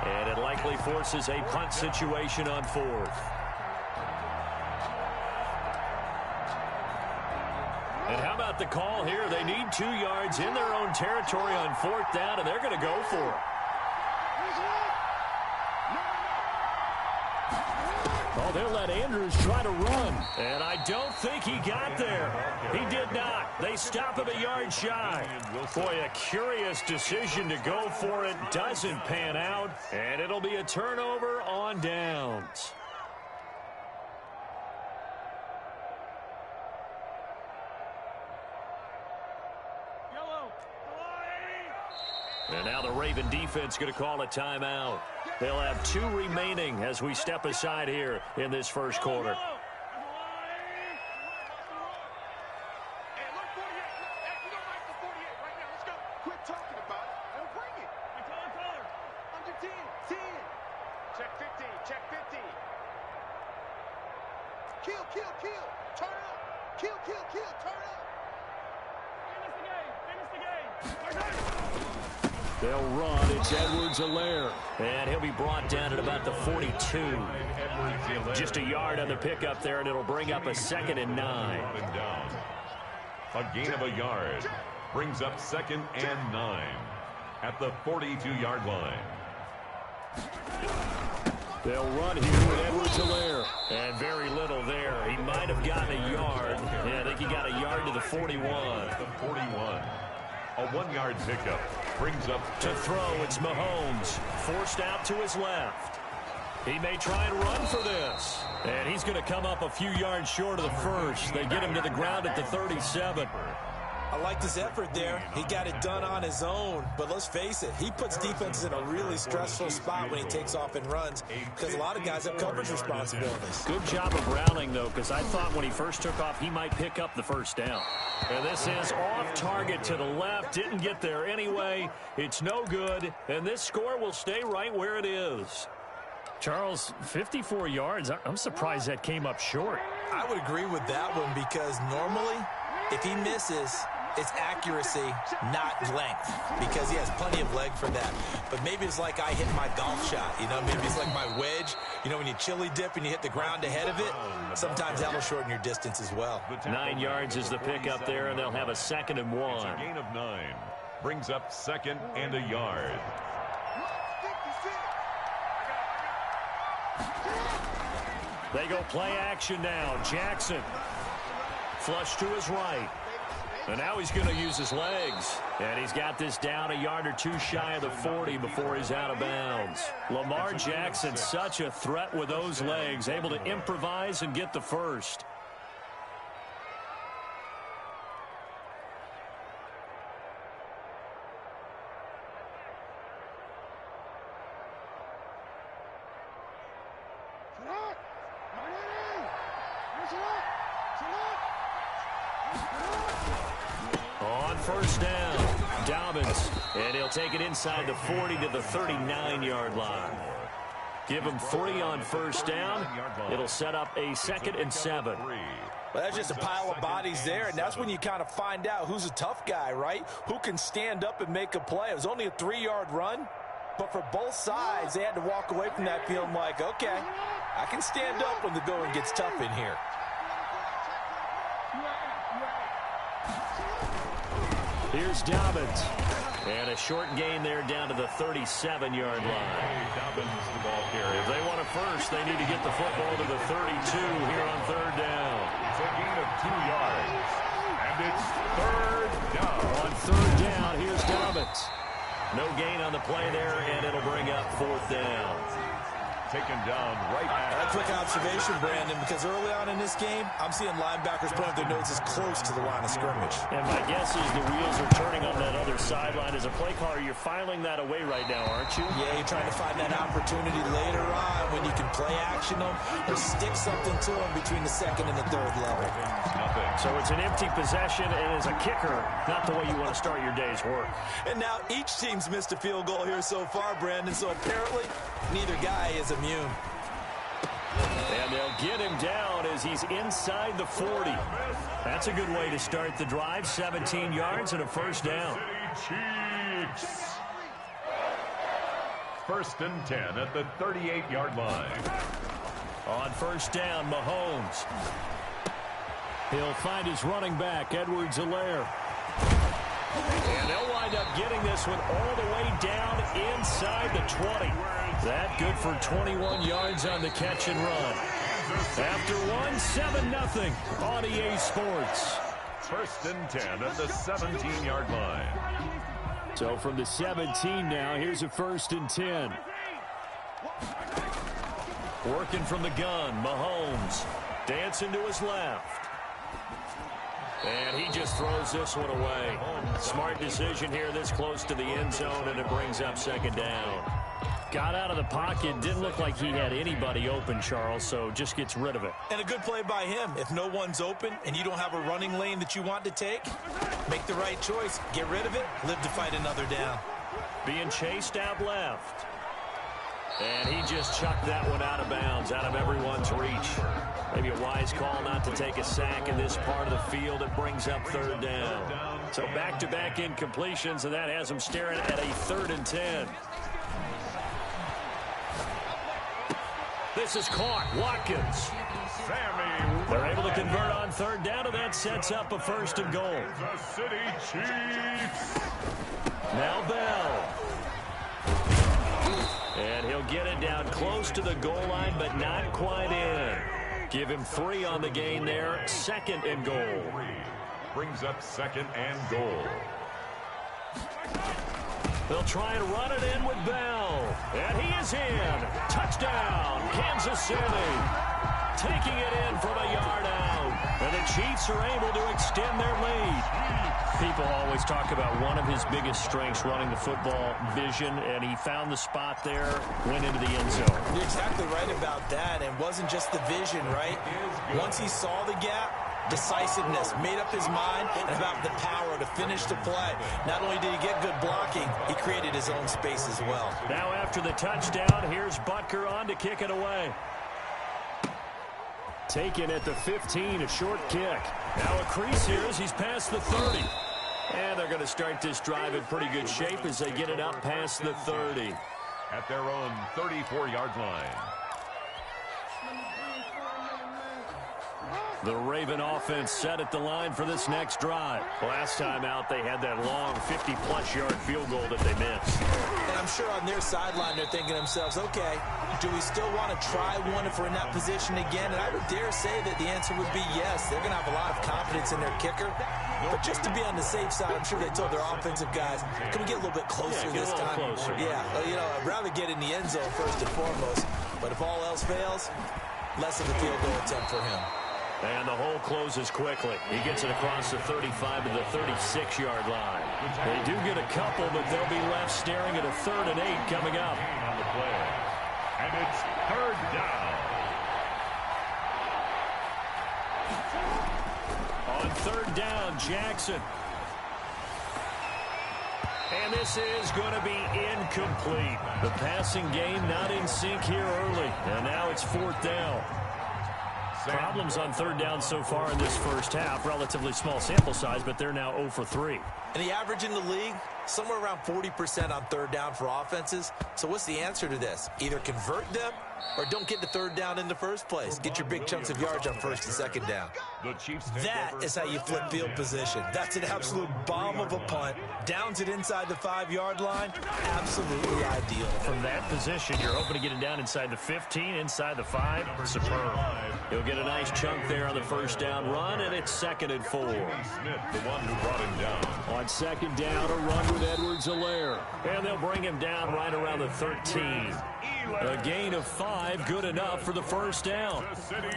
And it likely forces a punt situation on 4th. And how about the call here? They need 2 yards in their own territory on 4th down, and they're going to go for it. now they'll let Andrews try to run. And I don't think he got there. He did not. They stop him a yard shy. Boy, a curious decision to go for it. Doesn't pan out. And it'll be a turnover on downs. And now the Raven defense going to call a timeout. They'll have 2 remaining as we step aside here in this first quarter. They'll run. It's Edwards-Helaire. And he'll be brought down at about the 42. Just a yard on the pickup there, and it'll bring up a 2nd and 9. A gain of a yard brings up 2nd and 9 at the 42-yard line. They'll run here with Edwards-Helaire. And very little there. He might have gotten a yard. Yeah, I think he got a yard to the 41. The 41. A 1-yard pickup brings up to throw. It's Mahomes forced out to his left. He may try and run for this. And he's going to come up a few yards short of the first. They get him to the ground at the 37. I liked his effort there. He got it done on his own. But let's face it, he puts defenses in a really stressful spot when he takes off and runs because a lot of guys have coverage responsibilities. Good job of Browning, though, because I thought when he first took off, he might pick up the first down. And this is off target to the left. Didn't get there anyway. It's no good. And this score will stay right where it is. Charles, 54 yards. I'm surprised that came up short. I would agree with that one because normally, if he misses, it's accuracy, not length, because he has plenty of leg for that. But maybe it's like I hit my golf shot, you know, maybe it's like my wedge. You know, when you chili dip and you hit the ground ahead of it, sometimes that'll shorten your distance as well. 9 yards is the pickup there, and they'll have a 2nd and 1. It's a gain of 9. Brings up 2nd and a yard. They go play action now. Jackson flush to his right. And now he's going to use his legs. And he's got this down a yard or 2 shy of the 40 before he's out of bounds. Lamar Jackson, such a threat with those legs, able to improvise and get the first. On first down, Dobbins, and he'll take it inside the 40 to the 39-yard line. Give him 3 on first down. It'll set up a 2nd and 7. Well, that's just a pile of bodies there, and that's when you kind of find out who's a tough guy, right? Who can stand up and make a play. It was only a 3-yard run, but for both sides, they had to walk away from that feeling like, okay, I can stand up when the going gets tough in here. Here's Dobbins. And a short gain there down to the 37-yard line. Dobbins, the ball carrier. If they want a first, they need to get the football to the 32 here on 3rd down. It's a gain of 2 yards. And it's 3rd down. On 3rd down, here's Dobbins. No gain on the play there, and it'll bring up 4th down. Taken down right at. A quick observation, Brandon, because early on in this game, I'm seeing linebackers put up their noses close to the line of scrimmage. And my guess is the wheels are turning on that other sideline. As a play caller, you're filing that away right now, aren't you? Yeah, you're trying to find that opportunity later on when you can play action them or stick something to them between the 2nd and the 3rd level. Nothing. So it's an empty possession, and as a kicker, not the way you want to start your day's work. And now each team's missed a field goal here so far, Brandon, so apparently neither guy is immune. And they'll get him down as he's inside the 40. That's a good way to start the drive. 17 yards and a first down. Chiefs. 1st and 10 at the 38-yard line. On first down, Mahomes. He'll find his running back, Edwards-Helaire. And they'll wind up getting this one all the way down inside the 20. That good for 21 yards on the catch and run. After one, 7-0 on EA Sports. First and 10 at the 17-yard line. So from the 17 now, here's a 1st and 10. Working from the gun, Mahomes dancing to his left. And he just throws this one away. Smart decision here this close to the end zone, and it brings up 2nd down. Got out of the pocket, didn't look like he had anybody open, Charles, so just gets rid of it. And a good play by him. If no one's open and you don't have a running lane that you want to take, make the right choice. Get rid of it, live to fight another down. Being chased out left. And he just chucked that one out of bounds, out of everyone's reach. Maybe a wise call not to take a sack in this part of the field. It brings up 3rd down. So back-to-back incompletions, and that has him staring at a 3rd and 10. This is caught. Watkins. They're able to convert on 3rd down, and that sets up a 1st and goal. Now Bell. And he'll get it down close to the goal line, but not quite in. Give him 3 on the gain there. 2nd and goal. Brings up 2nd and goal. They'll try and run it in with Bell. And he is in. Touchdown, Kansas City. Taking it in from a yard out. And the Chiefs are able to extend their lead. People always talk about one of his biggest strengths, running the football, vision, and he found the spot there, went into the end zone. You're exactly right about that, and it wasn't just the vision, right? Once he saw the gap, decisiveness, made up his mind, and about the power to finish the play. Not only did he get good blocking, he created his own space as well. Now after the touchdown, here's Butker on to kick it away. Taken at the 15, a short kick. Now a crease here as he's past the 30. And they're going to start this drive in pretty good shape as they get it up past the 30. At their own 34-yard line. The Raven offense set at the line for this next drive. Last time out, they had that long 50-plus yard field goal that they missed. And I'm sure on their sideline, they're thinking to themselves, okay, do we still want to try one if we're in that position again? And I would dare say that the answer would be yes. They're going to have a lot of confidence in their kicker. But just to be on the safe side, I'm sure they told their offensive guys, can we get a little bit closer this time? Closer. Yeah, you know, I'd rather get in the end zone first and foremost. But if all else fails, less of a field goal attempt for him. And the hole closes quickly. He gets it across the 35 to the 36-yard line. They do get a couple, but they'll be left staring at a 3rd and 8 coming up. On the play. And it's 3rd down. On 3rd down, Jackson. And this is going to be incomplete. The passing game not in sync here early. And now it's 4th down. Problems on 3rd down so far in this first half. Relatively small sample size, but they're now 0 for 3. And the average in the league, somewhere around 40% on 3rd down for offenses. So what's the answer to this? Either convert them or don't get to 3rd down in the first place. Get your big chunks of yards on 1st and 2nd down. That is how you flip field position. That's an absolute bomb of a punt. Downs it inside the 5-yard line. Absolutely ideal. From that position, you're hoping to get it down inside the 15, inside the 5. Superb. He'll get a nice chunk there on the 1st down run, and it's 2nd and 4. Smith, the one who brought him down. On 2nd down, a run with Edwards-Helaire. And they'll bring him down right around the 13. A gain of 5, good enough for the 1st down.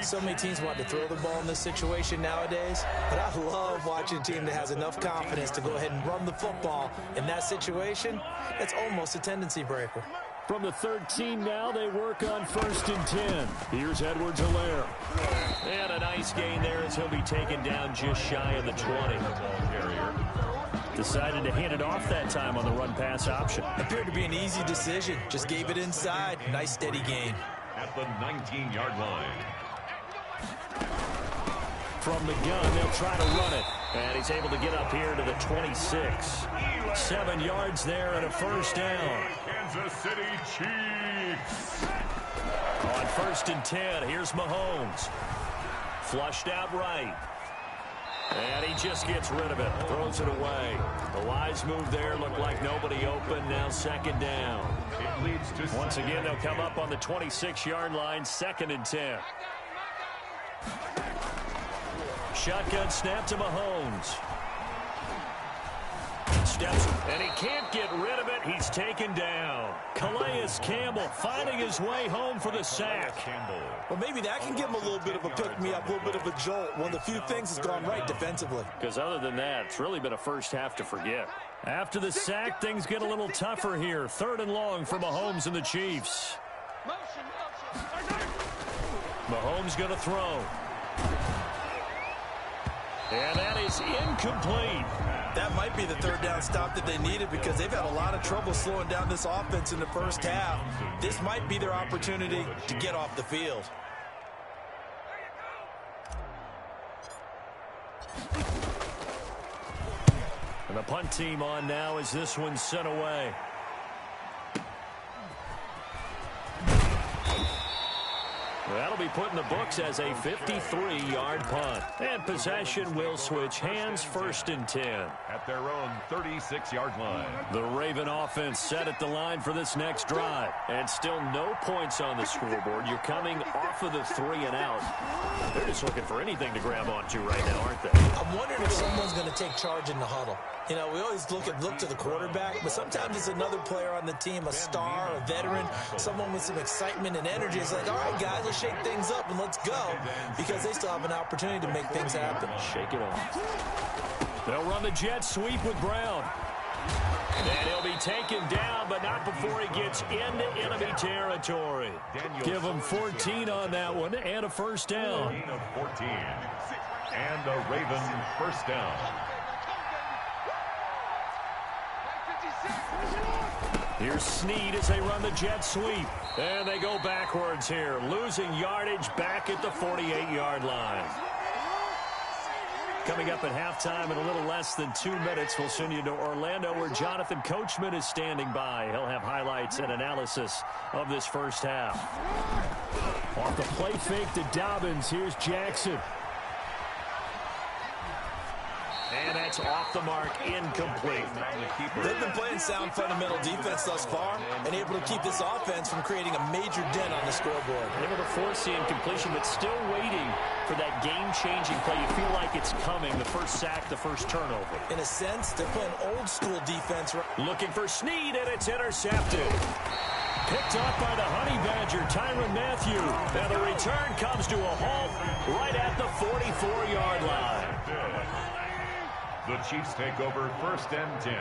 So many teams want to throw the ball in this situation nowadays, but I love watching a team that has enough confidence to go ahead and run the football in that situation. It's almost a tendency breaker. From the 13 now, they work on 1st and 10. Here's Edwards-Helaire. And a nice gain there as he'll be taken down just shy of the 20. Decided to hand it off that time on the run-pass option. Appeared to be an easy decision. Just gave it inside. Nice steady gain. At the 19-yard line. From the gun, they'll try to run it. And he's able to get up here to the 26. 7 yards there and a 1st down. Kansas City Chiefs. On 1st and 10, here's Mahomes. Flushed out right. And he just gets rid of it, throws it away. The wise move there, looked like nobody open, now 2nd down. It leads to Once again, they'll come up on the 26-yard line, 2nd and 10. Shotgun snap to Mahomes. Steps, and he can't get rid of it. He's taken down. Calais Campbell finding his way home for the sack. Well, maybe that can give him a little bit of a pick-me-up, a little bit of a jolt. One of the few things has gone right defensively. Because other than that, it's really been a first half to forget. After the sack, things get a little tougher here. 3rd and long for Mahomes and the Chiefs. Mahomes going to throw. And that is incomplete. That might be the 3rd down stop that they needed because they've had a lot of trouble slowing down this offense in the first half. This might be their opportunity to get off the field. And the punt team on now as this one's sent away. That'll be put in the books as a 53-yard punt. And possession will switch hands, 1st and 10. At their own 36-yard line. The Raven offense set at the line for this next drive. And still no points on the scoreboard. You're coming off of the 3 and out. They're just looking for anything to grab onto right now, aren't they? I'm wondering if someone's going to take charge in the huddle. You know, we always look to the quarterback, but sometimes it's another player on the team, a star, a veteran, someone with some excitement and energy. It's like, all right, guys, let's shake things up and let's go, because they still have an opportunity to make things happen. Shake it off. They'll run the jet sweep with Brown. And he'll be taken down, but not before he gets into enemy territory. Give him 14 on that one and a 1st down. 14. And a Raven 1st down. Here's Snead as they run the jet sweep. And they go backwards here, losing yardage back at the 48-yard line. Coming up at halftime in a little less than 2 minutes, we'll send you to Orlando where Jonathan Coachman is standing by. He'll have highlights and analysis of this first half. Off the play fake to Dobbins, here's Jackson. And that's off the mark, incomplete. They've been playing sound fundamental defense thus far and able to keep this offense from creating a major dent on the scoreboard. Able to force the incompletion, but still waiting for that game-changing play. You feel like it's coming, the first sack, the first turnover. In a sense, they're playing old-school defense. Looking for Snead, and it's intercepted. Picked up by the Honey Badger, Tyrann Mathieu. And the return comes to a halt right at the 44-yard line. The Chiefs take over 1st and 10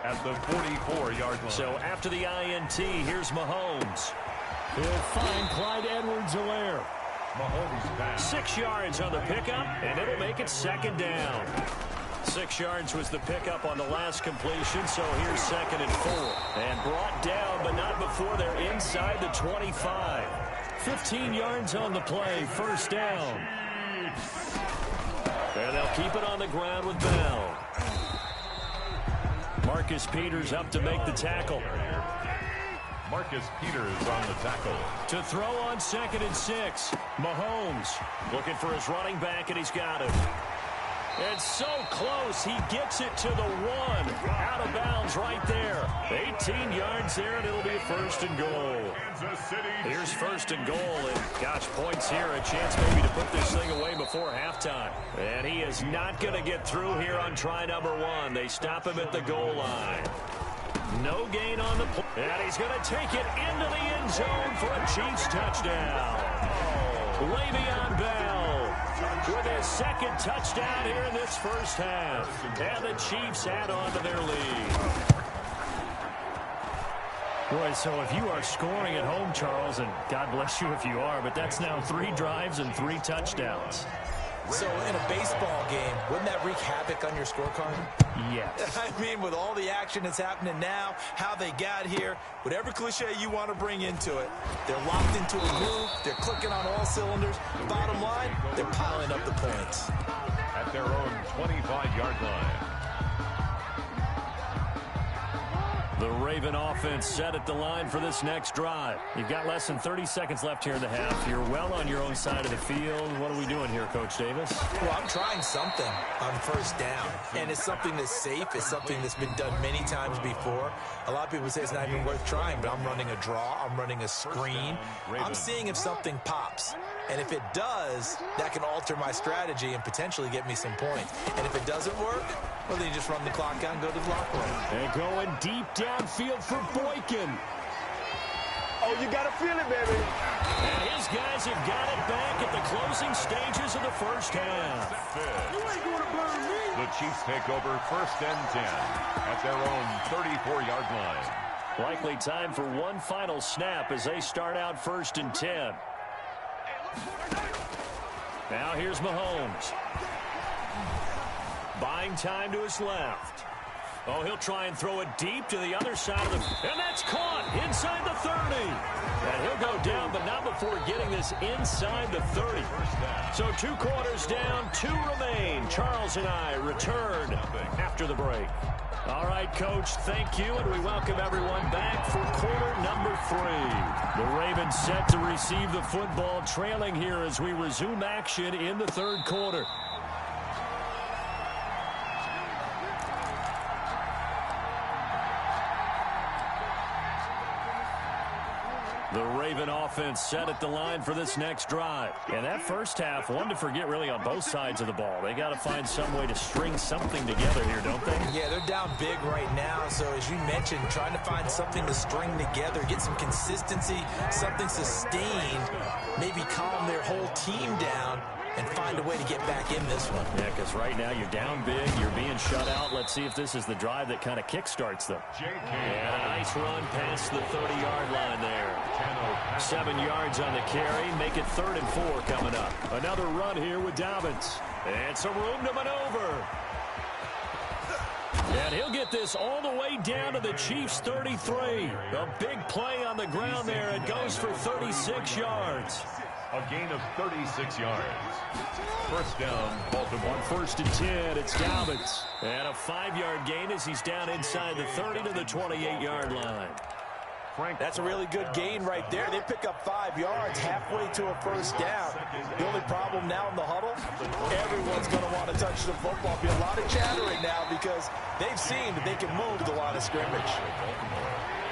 at the 44-yard line. So after the INT, here's Mahomes. He'll find Clyde Edwards-Helaire. Mahomes pass. 6 yards on the pickup, and it'll make it 2nd down. 6 yards was the pickup on the last completion, so here's 2nd and 4. And brought down, but not before they're inside the 25. 15 yards on the play, 1st down. And they'll keep it on the ground with Bell. Marcus Peters up to make the tackle. Marcus Peters on the tackle. To throw on 2nd and 6. Mahomes looking for his running back, and he's got it. It's so close. He gets it to the 1. Out of bounds right there. 18 yards there, and it'll be a 1st and goal. Here's 1st and goal, and gosh, points here. A chance maybe to put this thing away before halftime. And he is not going to get through here on try number 1. They stop him at the goal line. No gain on the play. And he's going to take it into the end zone for a Chiefs touchdown. Le'Veon Bell with his 2nd touchdown here in this first half. And the Chiefs add on to their lead. Boy, so if you are scoring at home, Charles, and God bless you if you are, but that's now 3 drives and 3 touchdowns. So in a baseball game, wouldn't that wreak havoc on your scorecard? Yes. I mean, with all the action that's happening now, how they got here, whatever cliche you want to bring into it, they're locked into a groove, they're clicking on all cylinders. Bottom line, they're piling up the points. At their own 25-yard line. The Raven offense set at the line for this next drive. You've got less than 30 seconds left here in the half. You're well on your own side of the field. What are we doing here, Coach Davis? Well, I'm trying something on first down, and it's something that's safe. It's something that's been done many times before. A lot of people say it's not even worth trying, but I'm running a draw. I'm running a screen. I'm seeing if something pops. And if it does, that can alter my strategy and potentially get me some points. And if it doesn't work, well, then you just run the clock out and go to the locker room. And going deep downfield for Boykin. Oh, you got to feel it, baby. And his guys have got it back at the closing stages of the first half. You ain't going to burn me. The Chiefs take over 1st and 10 at their own 34-yard line. Likely time for one final snap as they start out 1st and 10. Now here's Mahomes. Buying time to his left. Oh, he'll try and throw it deep to the other side of the... And that's caught inside the 30. And he'll go down, but not before getting this inside the 30. So 2 quarters down, 2 remain. Charles and I return after the break. All right, Coach, thank you, and we welcome everyone back for quarter number 3. The Ravens set to receive the football, trailing here as we resume action in the 3rd quarter. The Raven offense set at the line for this next drive. And that first half, one to forget really on both sides of the ball. They got to find some way to string something together here, don't they? Yeah, they're down big right now. So as you mentioned, trying to find something to string together, get some consistency, something sustained, maybe calm their whole team down and find a way to get back in this one. Yeah, because right now you're down big, you're being shut out. Let's see if this is the drive that kind of kickstarts them. And a nice run past the 30-yard line there. 7 yards on the carry, make it 3rd and 4 coming up. Another run here with Dobbins. And some room to maneuver. And he'll get this all the way down to the Chiefs' 33. A big play on the ground there. It goes for 36 yards. A gain of 36 yards. 1st down, Baltimore. 1st and 10, it's Dobbins. And a 5-yard gain as he's down inside the 30 to the 28-yard line. That's a really good gain right there. They pick up 5 yards halfway to a 1st down. The only problem now in the huddle, everyone's going to want to touch the football. Be a lot of chattering now because they've seen that they can move to the line of scrimmage.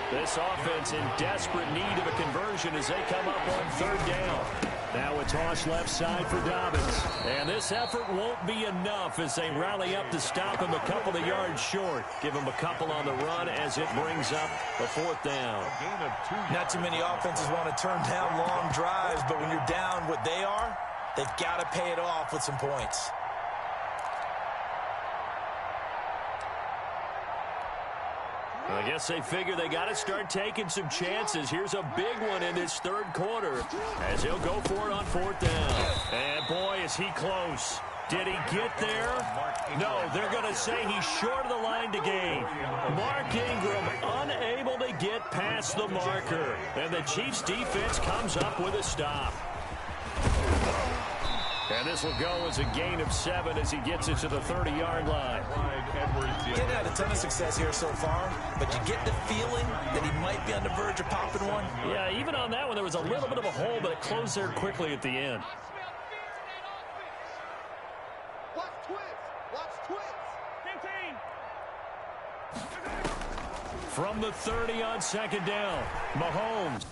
This offense in desperate need of a conversion as they come up on 3rd down. Now a toss left side for Dobbins. And this effort won't be enough as they rally up to stop him a couple of yards short. Give him a couple on the run as it brings up a 4th down. Not too many offenses want to turn down long drives, but when you're down what they are, they've got to pay it off with some points. I guess they figure they got to start taking some chances. Here's a big one in this 3rd quarter as he'll go for it on 4th down. And boy, is he close. Did he get there? No, they're going to say he's short of the line to gain. Mark Ingram unable to get past the marker. And the Chiefs defense comes up with a stop. And this will go as a gain of 7 as he gets it to the 30-yard line. Getting had a ton of success here so far, but you get the feeling that he might be on the verge of popping one. Yeah, even on that one, there was a little bit of a hole, but it closed there quickly at the end. Watch twist. Watch twist. From the 30 on 2nd down, Mahomes.